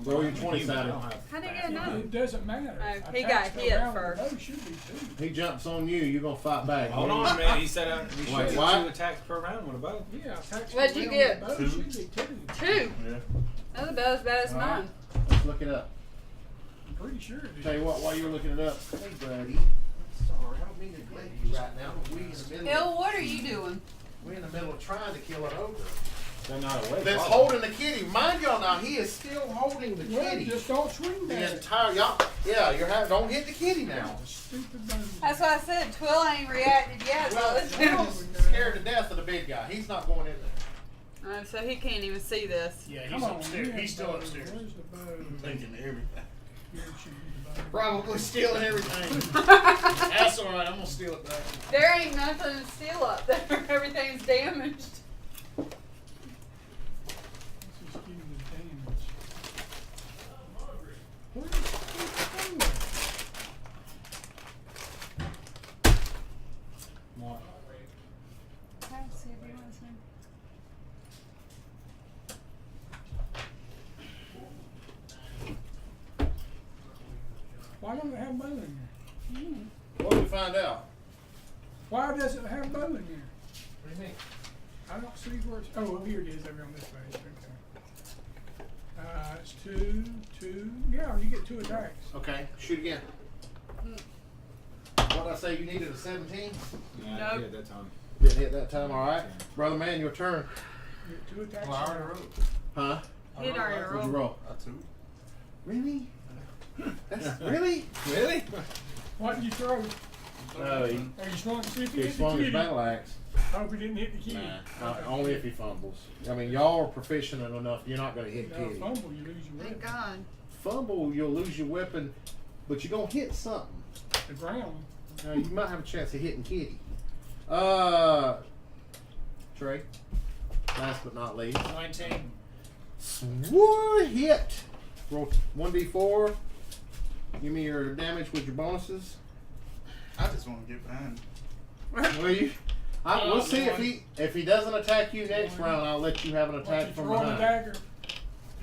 Roll your 20 sided. How did he get another? It doesn't matter. Oh, he got Attached per hit round first. of the boat should be 2. He jumps on you. You're gonna fight back. Hold on, man. He said we should Wait, get what? 2 attacks per round with a bow. Yeah, attached What'd per you round get? of the boat 2. should be 2. 2. Yeah. That's about as bad as All right. mine. Let's look it up. I'm pretty sure it is. Tell you what, while you're looking it up. Hey, buddy. Sorry, I don't mean to neglect you right now, but we in the middle. Hill, what are you doing? We're in the middle of trying to kill an ogre. They're not awake. That's holding the kitty. Mind y'all now, he is still holding the Well, kitty. just don't swing The that. entire y'all. Yeah, don't hit the kitty now. Stupid boat. That's why I said Twill ain't reacted yet. Well, So let's do it. Till's scared to death of the big guy. He's not going in there. So he can't even see this. Yeah, he's Come on, upstairs. where's He's the still boat? upstairs. Where's the boat? Thinking everything. Here should be the boat. Probably stealing everything. That's all right. I'm gonna steal it back. There ain't nothing to steal up there. Everything's damaged. This is getting the damage. Where's the boat? What? Let's see if he wants him. Why don't it have bow in there? What did we find out? Why does it have bow in there? What do you mean? I don't see where it's. Oh, here it is over on this page. Okay. It's 2, 2. Yeah, you get 2 attacks. Okay, shoot again. What did I say? You needed a 17? Yeah, I Nope. did that time. Didn't hit that time. All right, brother man, your turn. You get 2 attacks. Well, I already wrote. Huh? He'd already What'd you rolled. roll? I 2. Really? That's really? Really? What did you throw? Oh, he Oh, you swung to see if you he hit swung the his kitty. battle axe. Hope he didn't hit the kitty. Nah, Okay. only if he fumbles. I mean, y'all are proficient enough. You're not going to hit No, kitty. fumble, you lose your Thank weapon. God. Fumble, you'll lose your weapon, but you're going to hit something. The ground. You might have a chance of hitting kitty. Trey, last but not least. 19. Swore hit. Roll 1d4. Give me your damage with your bonuses. I just want to get behind. Well, we'll see if he doesn't attack you next round. I'll let you have an What, attack you from throwing a behind. dagger?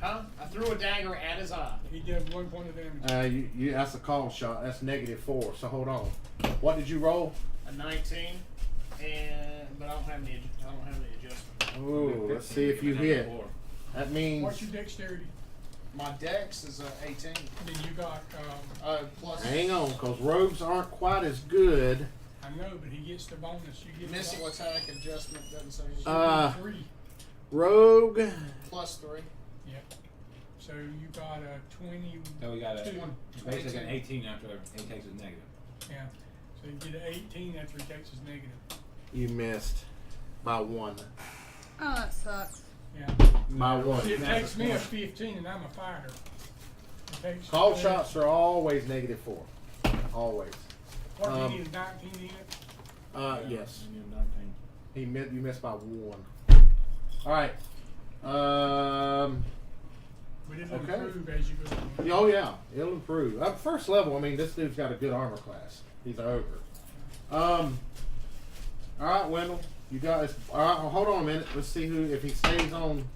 Huh? I threw a dagger at his eye. He does 1 point of damage. That's a call shot. That's -4. So hold on. What did you roll? A 19, but I don't have any adjustment. Ooh, let's see if you hit. That means What's your dexterity? My dex is 18. Then you got, Plus hang on, because rogues aren't quite as good. I know, but he gets the bonus. You get missile the attack adjustment doesn't say anything. Uh, 3. Rogue. Plus 3. Yep. So you got a 20. So we got a 2. basically an 18 after he takes his negative. Yeah. So you get an 18 after he takes his negative. You missed by 1. Oh, that sucks. Yeah. By 1. It takes me a 15 and I'm a fighter. It takes Call shots are always -4. Always. What do you need, 19 in it? Yes. And you're 19. You missed by 1. All right. But it'll Okay. improve as you go on. Oh yeah, it'll improve. First level, I mean, this dude's got a good armor class. He's an ogre. All right, Wendell, you guys. All right, hold on a minute. Let's see if he stays on.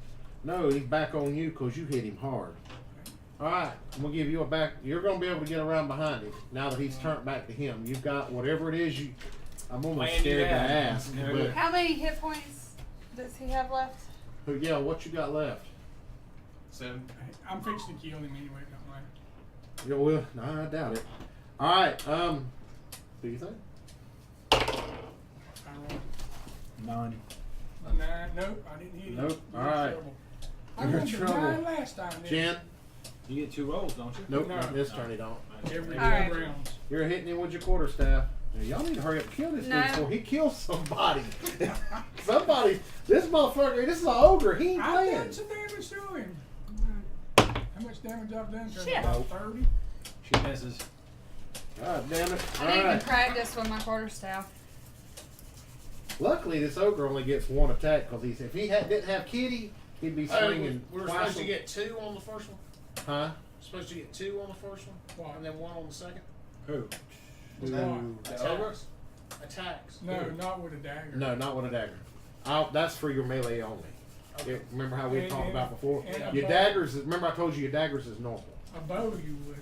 No, he's back on you because you hit him hard. All right, I'm gonna give you a back. You're gonna be able to get around behind him now that he's turned back to him. You've got whatever it is you. I'm almost Land scared to your ask, ass. but How many hit points does he have left? yeah, what you got left? 7. I'm fixing to kill him anyway, don't mind. Yeah, well, no, I doubt it. All right, who do you think? I rolled 9. a 9. Nope, I didn't hit him. Nope. You're All in right. trouble. I You're in rolled a trouble. 9 last time. didn't Jen? You get 2 rolls, don't you? Nope, No. not this turn. He don't. I? Every All right. 2 rounds. You're hitting him with your quarterstaff. Now, y'all need to hurry up and kill this No. dude before he kills somebody. This motherfucker, this is an ogre. He ain't I've playing. done some damage to him. How much damage I've done to him? Shit. About 30? She misses. God damn it. I All didn't even right. practice with my quarterstaff. Luckily, this ogre only gets 1 attack because if he didn't have Kitty, he'd be swinging We were twice. supposed to get 2 on the first one. Huh? Supposed to get 2 on the first one, and then 1 on the second. Who? Attacks. Attacks. No, not with a dagger. No, not with a dagger. That's for your melee only. Okay. Remember how we talked about before? and Your bow. daggers. Remember I told you your daggers is normal. A bow you would.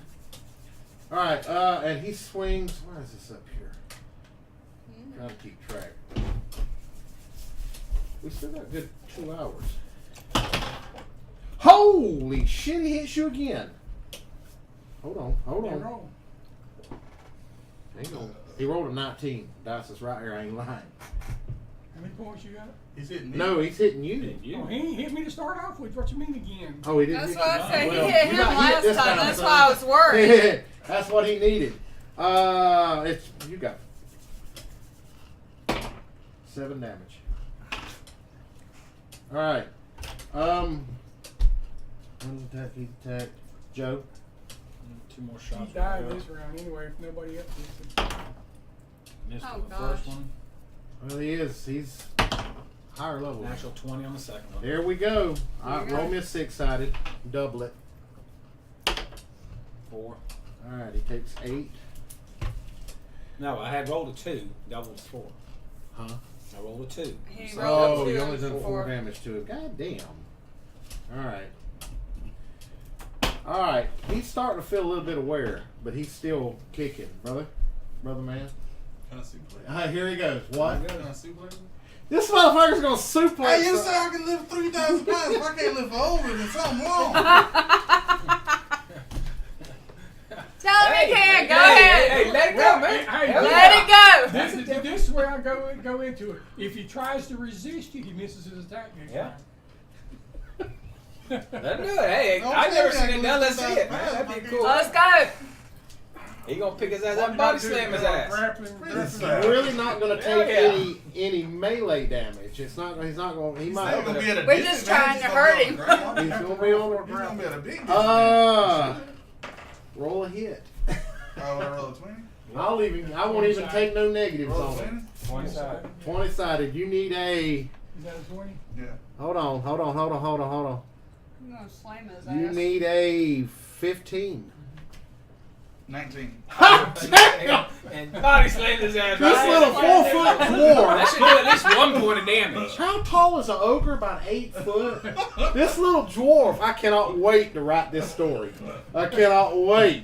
All right, and he swings. Where is this up here? Gotta keep track. We still got a good 2 hours. Holy shit! He hits you again. Hold on. Roll. Hang on. He rolled a 19. Dice is right here. I ain't lying. How many points you got? He's hitting me. No, he's hitting you. Oh, he ain't hit me to start off with. What you mean again? Oh, he didn't. That's hit what you? I say. Well, He hit you him got hit last this time. That's son. why I was worried. That's what he needed. It's you got 7 damage. All right. Attack. Joe. 2 more shots. He died this round anyway. If nobody else gets it. Missed Oh, on the gosh. first one. Well, he is. He's higher level. Natural 20 on the second one. There we go. There you Roll go. me a 6-sided. Double it. 4. All right. He takes 8. No, I had rolled a 2. Doubles 4. Huh? I rolled a 2. He So- rolled Oh, a you 2 only and done 4 4. damage to it. God damn. All right. He's starting to feel a little bit aware, but he's still kicking, brother man. Can I suplex? Here he goes. What? Can I suplex? This motherfucker's gonna suplex. Hey, you said I can lift 3,000 pounds. If I can't lift over, then something wrong. Tell him he can. Go ahead. Hey, let it go, man. Hey, Hell Let yeah. it go. This is where I go into it. If he tries to resist you, he misses his attack next Yeah. time. Let him do it. Hey, Don't I've tell never me I seen can it done. Let's lift see it, 2,000 man. That'd pounds. be cool. Let's go. He gonna pick his ass What up, you body gotta do slam is his go ass. grappling. It's Yeah. really not gonna Hell take yeah. any melee damage. It's not. He's not gonna. He He's might. still gonna be at a We're just disadvantage. trying to hurt He's him. He's gonna be on. He's gonna be at a big disadvantage. Roll a hit. Oh, I roll a 20? I'll even. I won't even take no negatives Roll a on it. 20? 20 side. 20-sided. You need a. Is that a 20? Yeah. Hold on. I'm gonna slam his You ass. need a 15. 19. And body slammed his ass. This right little there. 4-foot That dwarf. should do at least 1 point of damage. How tall is an ogre? About 8 foot. This little dwarf. I cannot wait to write this story. I cannot wait.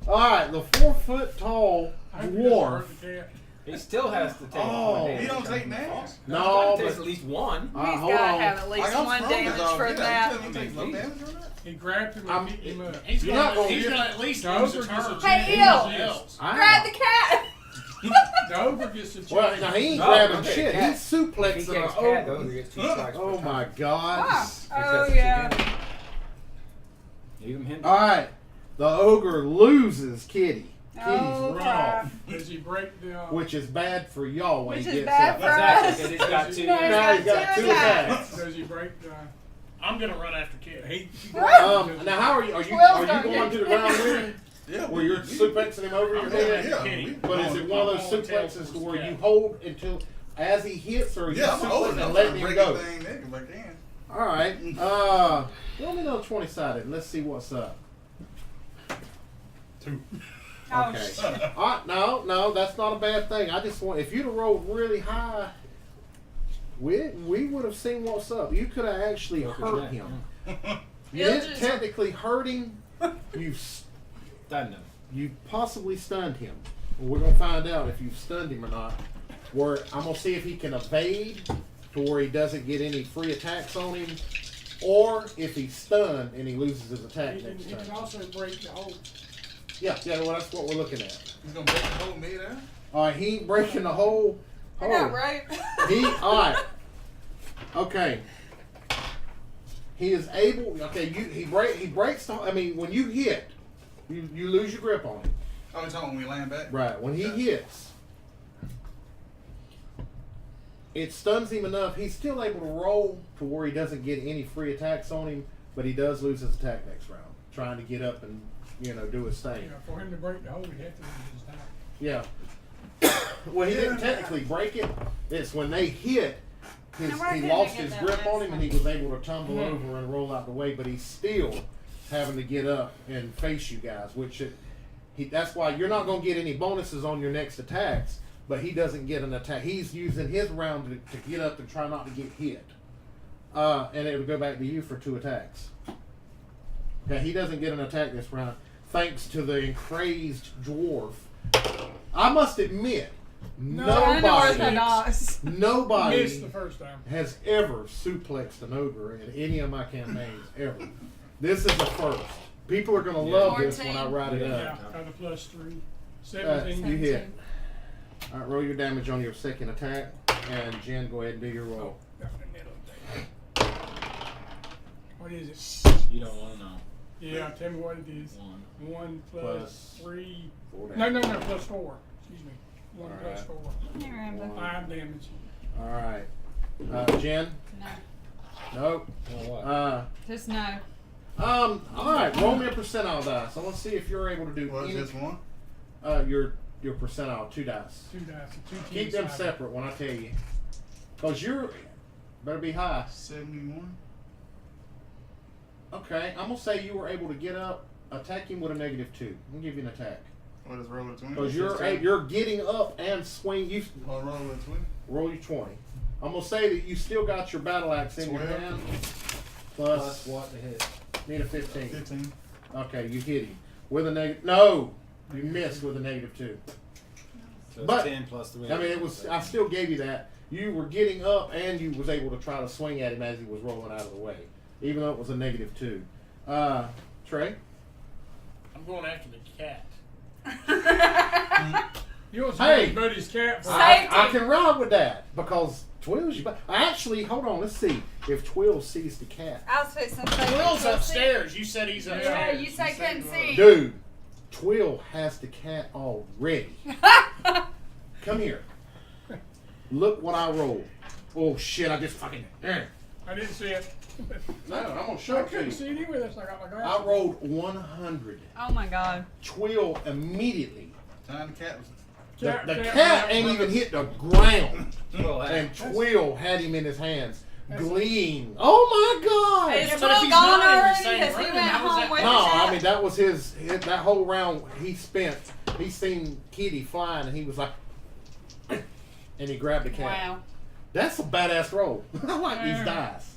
All right, the 4-foot tall I hope he doesn't dwarf. hurt the cat. He still has to take Oh. one He damage. don't take damage? No, He takes but at least 1. He's hold gotta on. have at least Like, I'm 1 strong as damage all for get. that. You tell me he takes no damage on that? He grabbed him I'm- and beat him up. He's You're not gonna, gonna he's get- gonna at least No, use a we're just turn. a Hey, chance. Eel. Else. Grab the cat. The ogre gets a chance. Well, now he ain't No, grabbing okay, shit. cat. He's If he suplexing takes an cat, though, ogre. he gets 2 strikes per Oh turn. my god. Oh yeah. Leave him him. All right, the ogre loses Kitty. Kitty's Oh, run crap. off, Does he break the? which is bad for y'all when Which he is gets bad up. for Exactly, us. because he's got 2. No, Now he's got 2 attacks. Does he break the? I'm gonna run after Kid. He Now how are you? Are you Twelve's going not to the ground with him? Yeah. Where you're suplexing him over your head? Yeah. But is it one of those suplexes to where you hold until as he hits, or you Yeah, I'm holding suplex it. and I'm letting trying him to go? break the thing if I can. All right. Roll me another 20-sided. Let's see what's up. 2. Oh, Okay. No, that's not a bad thing. I just want, if you'd have rolled really high, we would have seen what's up. You could have actually hurt him. You He'll didn't just- technically hurt him. Done him. You possibly stunned him. We're gonna find out if you've stunned him or not. Where I'm gonna see if he can evade to where he doesn't get any free attacks on him, or if he's stunned and he loses his attack He next can time. also break the whole. Yeah, well that's what we're looking at. He's gonna break the whole me there? All right, he ain't breaking the whole. I know, right? All right. Okay. He is able. Okay, he breaks the. I mean, when you hit, you lose your grip on him. Oh, you're talking when we land back? Right. When he hits, it stuns him enough. He's still able to roll to where he doesn't get any free attacks on him, but he does lose his attack next round, trying to get up and do his thing. You know, for him to break the whole, he'd have to lose his attack. Yeah. Well, he didn't technically break it. It's when they hit, Now, where he did lost they get his that grip last on him, and he one? was able to tumble over and roll out the way. But he still having to get up and face you guys, that's why you're not going to get any bonuses on your next attacks, but he doesn't get an attack. He's using his round to get up and try not to get hit. And it'll go back to you for 2 attacks. Okay, he doesn't get an attack this round, thanks to the crazed dwarf. I must admit, nobody missed the first time. has ever suplexed an ogre in any of my campaigns, ever. This is the first. People are going to love this when I write it up. Yeah, got a +3. 17. You hit. All right, roll your damage on your second attack, and Jen, go ahead and do your roll. What is it? You don't want to know. Yeah, tell me what it is. 1 plus 3. 4 No, damage. +4. Excuse me. 1 plus 4. Can't remember. 5 damage. All right. Jen? No. Nope. What? Just no. All right, roll me a percentile dice. I want to see if you're able to do What is this one? your percentile, 2 dice. 2 dice. 2 Keep them separate when I tell you. Because you're, better be high. 71. Okay, I'm going to say you were able to get up, attack him with a -2. I'm going to give you an attack. What is roll a 20? Because you're getting up and swing. You roll a 20. roll your 20. I'm going to say that you still got your battle axe in your 12. hand. Plus what to hit? Need a 15. 15. Okay, you hit him. With a negative. No! You missed with a -2. So But, 10 plus 3. I mean, I still gave you that. You were getting up and you was able to try to swing at him as he was rolling out of the way. Even though it was a -2. Trey? I'm going after the cat. You want Hey! to buddy's cat for I can ride with that because Twill's you. Actually, hold on. Let's see if Twill sees the cat. I was fixing to say. Will's upstairs. You said he's upstairs. Yeah, you said couldn't see. Dude, Twill has the cat already. Come here. Look what I rolled. Oh shit! I just fucking. I didn't see it. No, I'm gonna show I it to couldn't you. see it anyway. That's like I got my I glasses. rolled 100. Oh my god. Twill immediately. Time the cat was. The cat ain't even hit the ground, Well, and Twill had him in his hands, gleeing. Oh my God! Is Yeah, but Will if he's gone not in the already? same Has he room, went how was home that- with No, the cat? I mean that was that whole round he spent. He seen Kitty flying, and he was like, and he grabbed the cat. Wow. That's a badass roll. I like these dice.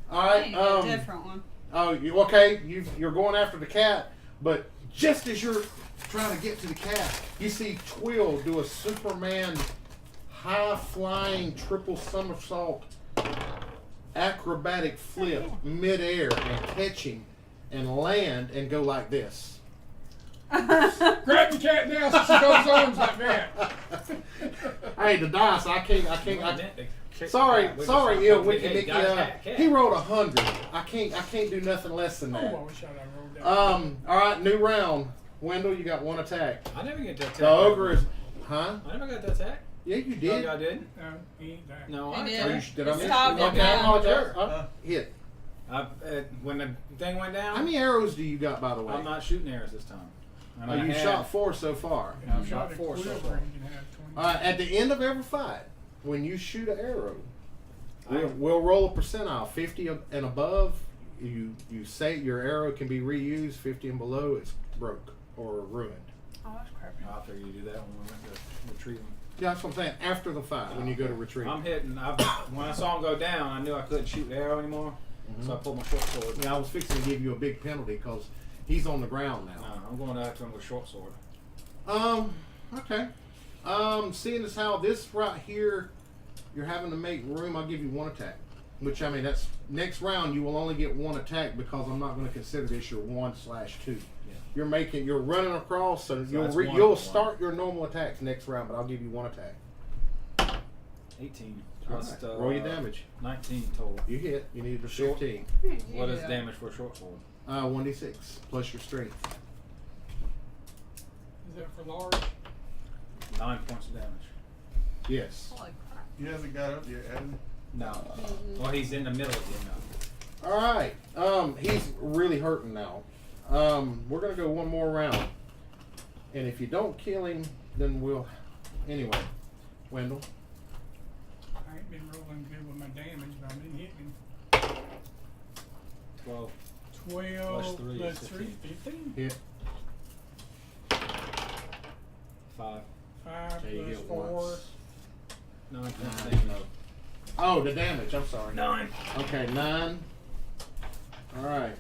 All I right. need a different one. Oh, okay. You're going after the cat, but just as you're trying to get to the cat, you see Twill do a Superman high-flying triple somersault acrobatic flip midair and catch him and land and go like this. Grab the cat now so she goes arms like that. Hey, the dice. I can't. Sorry, Ill Wiki Mickey. He rolled 100. I can't do nothing less than Oh, I that. wish I'd have rolled that. All right, new round. Wendell, you got 1 attack. I never get to attack. The ogre is, huh? I never got to attack. Yeah, you No, did. y'all didn't. No, he ain't that. No, He I did. attacked. Did I miss? Stop it Okay, now. I apologize. Hit. When the thing went down, How many arrows do you got, by the way? I'm not shooting arrows this time. I mean, Oh, you I had- shot 4 so far. If you I've shot got a 4 so quiver, far. you can have 20. All right, at the end of every fight, when you shoot an arrow, I- we'll roll a percentile. 50 and above, you say your arrow can be reused. 50 and below, it's broke or ruined. Oh, that's crappy. I figured you do that when we went to retrieve them. Yeah, that's what I'm saying. After the fight, when you go to retrieve. I'm hitting. When I saw him go down, I knew I couldn't shoot the arrow anymore, so I pulled my short sword. Yeah, I was fixing to give you a big penalty because he's on the ground No, now. I'm going after him with short sword. Okay. Seeing as how this right here, you're having to make room, I'll give you 1 attack. Which, I mean, that's next round you will only get 1 attack because I'm not going to consider this your 1/2. Yeah. You're running across, so that's you'll one. you'll start your normal attacks next round, but I'll give you 1 attack. 18. All What's right. the, Roll your damage. 19 total. You hit. You needed a Short. 15. What is damage for a short sword? 1d6 plus your strength. Is that for large? 9 points of damage. Yes. Holy crap. He hasn't got up yet, has he? No. Well, he's in the middle of it now. All right. He's really hurting now. We're gonna go 1 more round, and if you don't kill him, then we'll. Anyway, Wendell. I ain't been rolling good with my damage, but I've been hitting. 12. 12 Plus 3 plus is 3, 15. 15. Hit. 5. 5 Okay, you plus hit 4. once. 9 9. plus 8. Oh, the damage. I'm sorry. 9. Okay, 9. All right.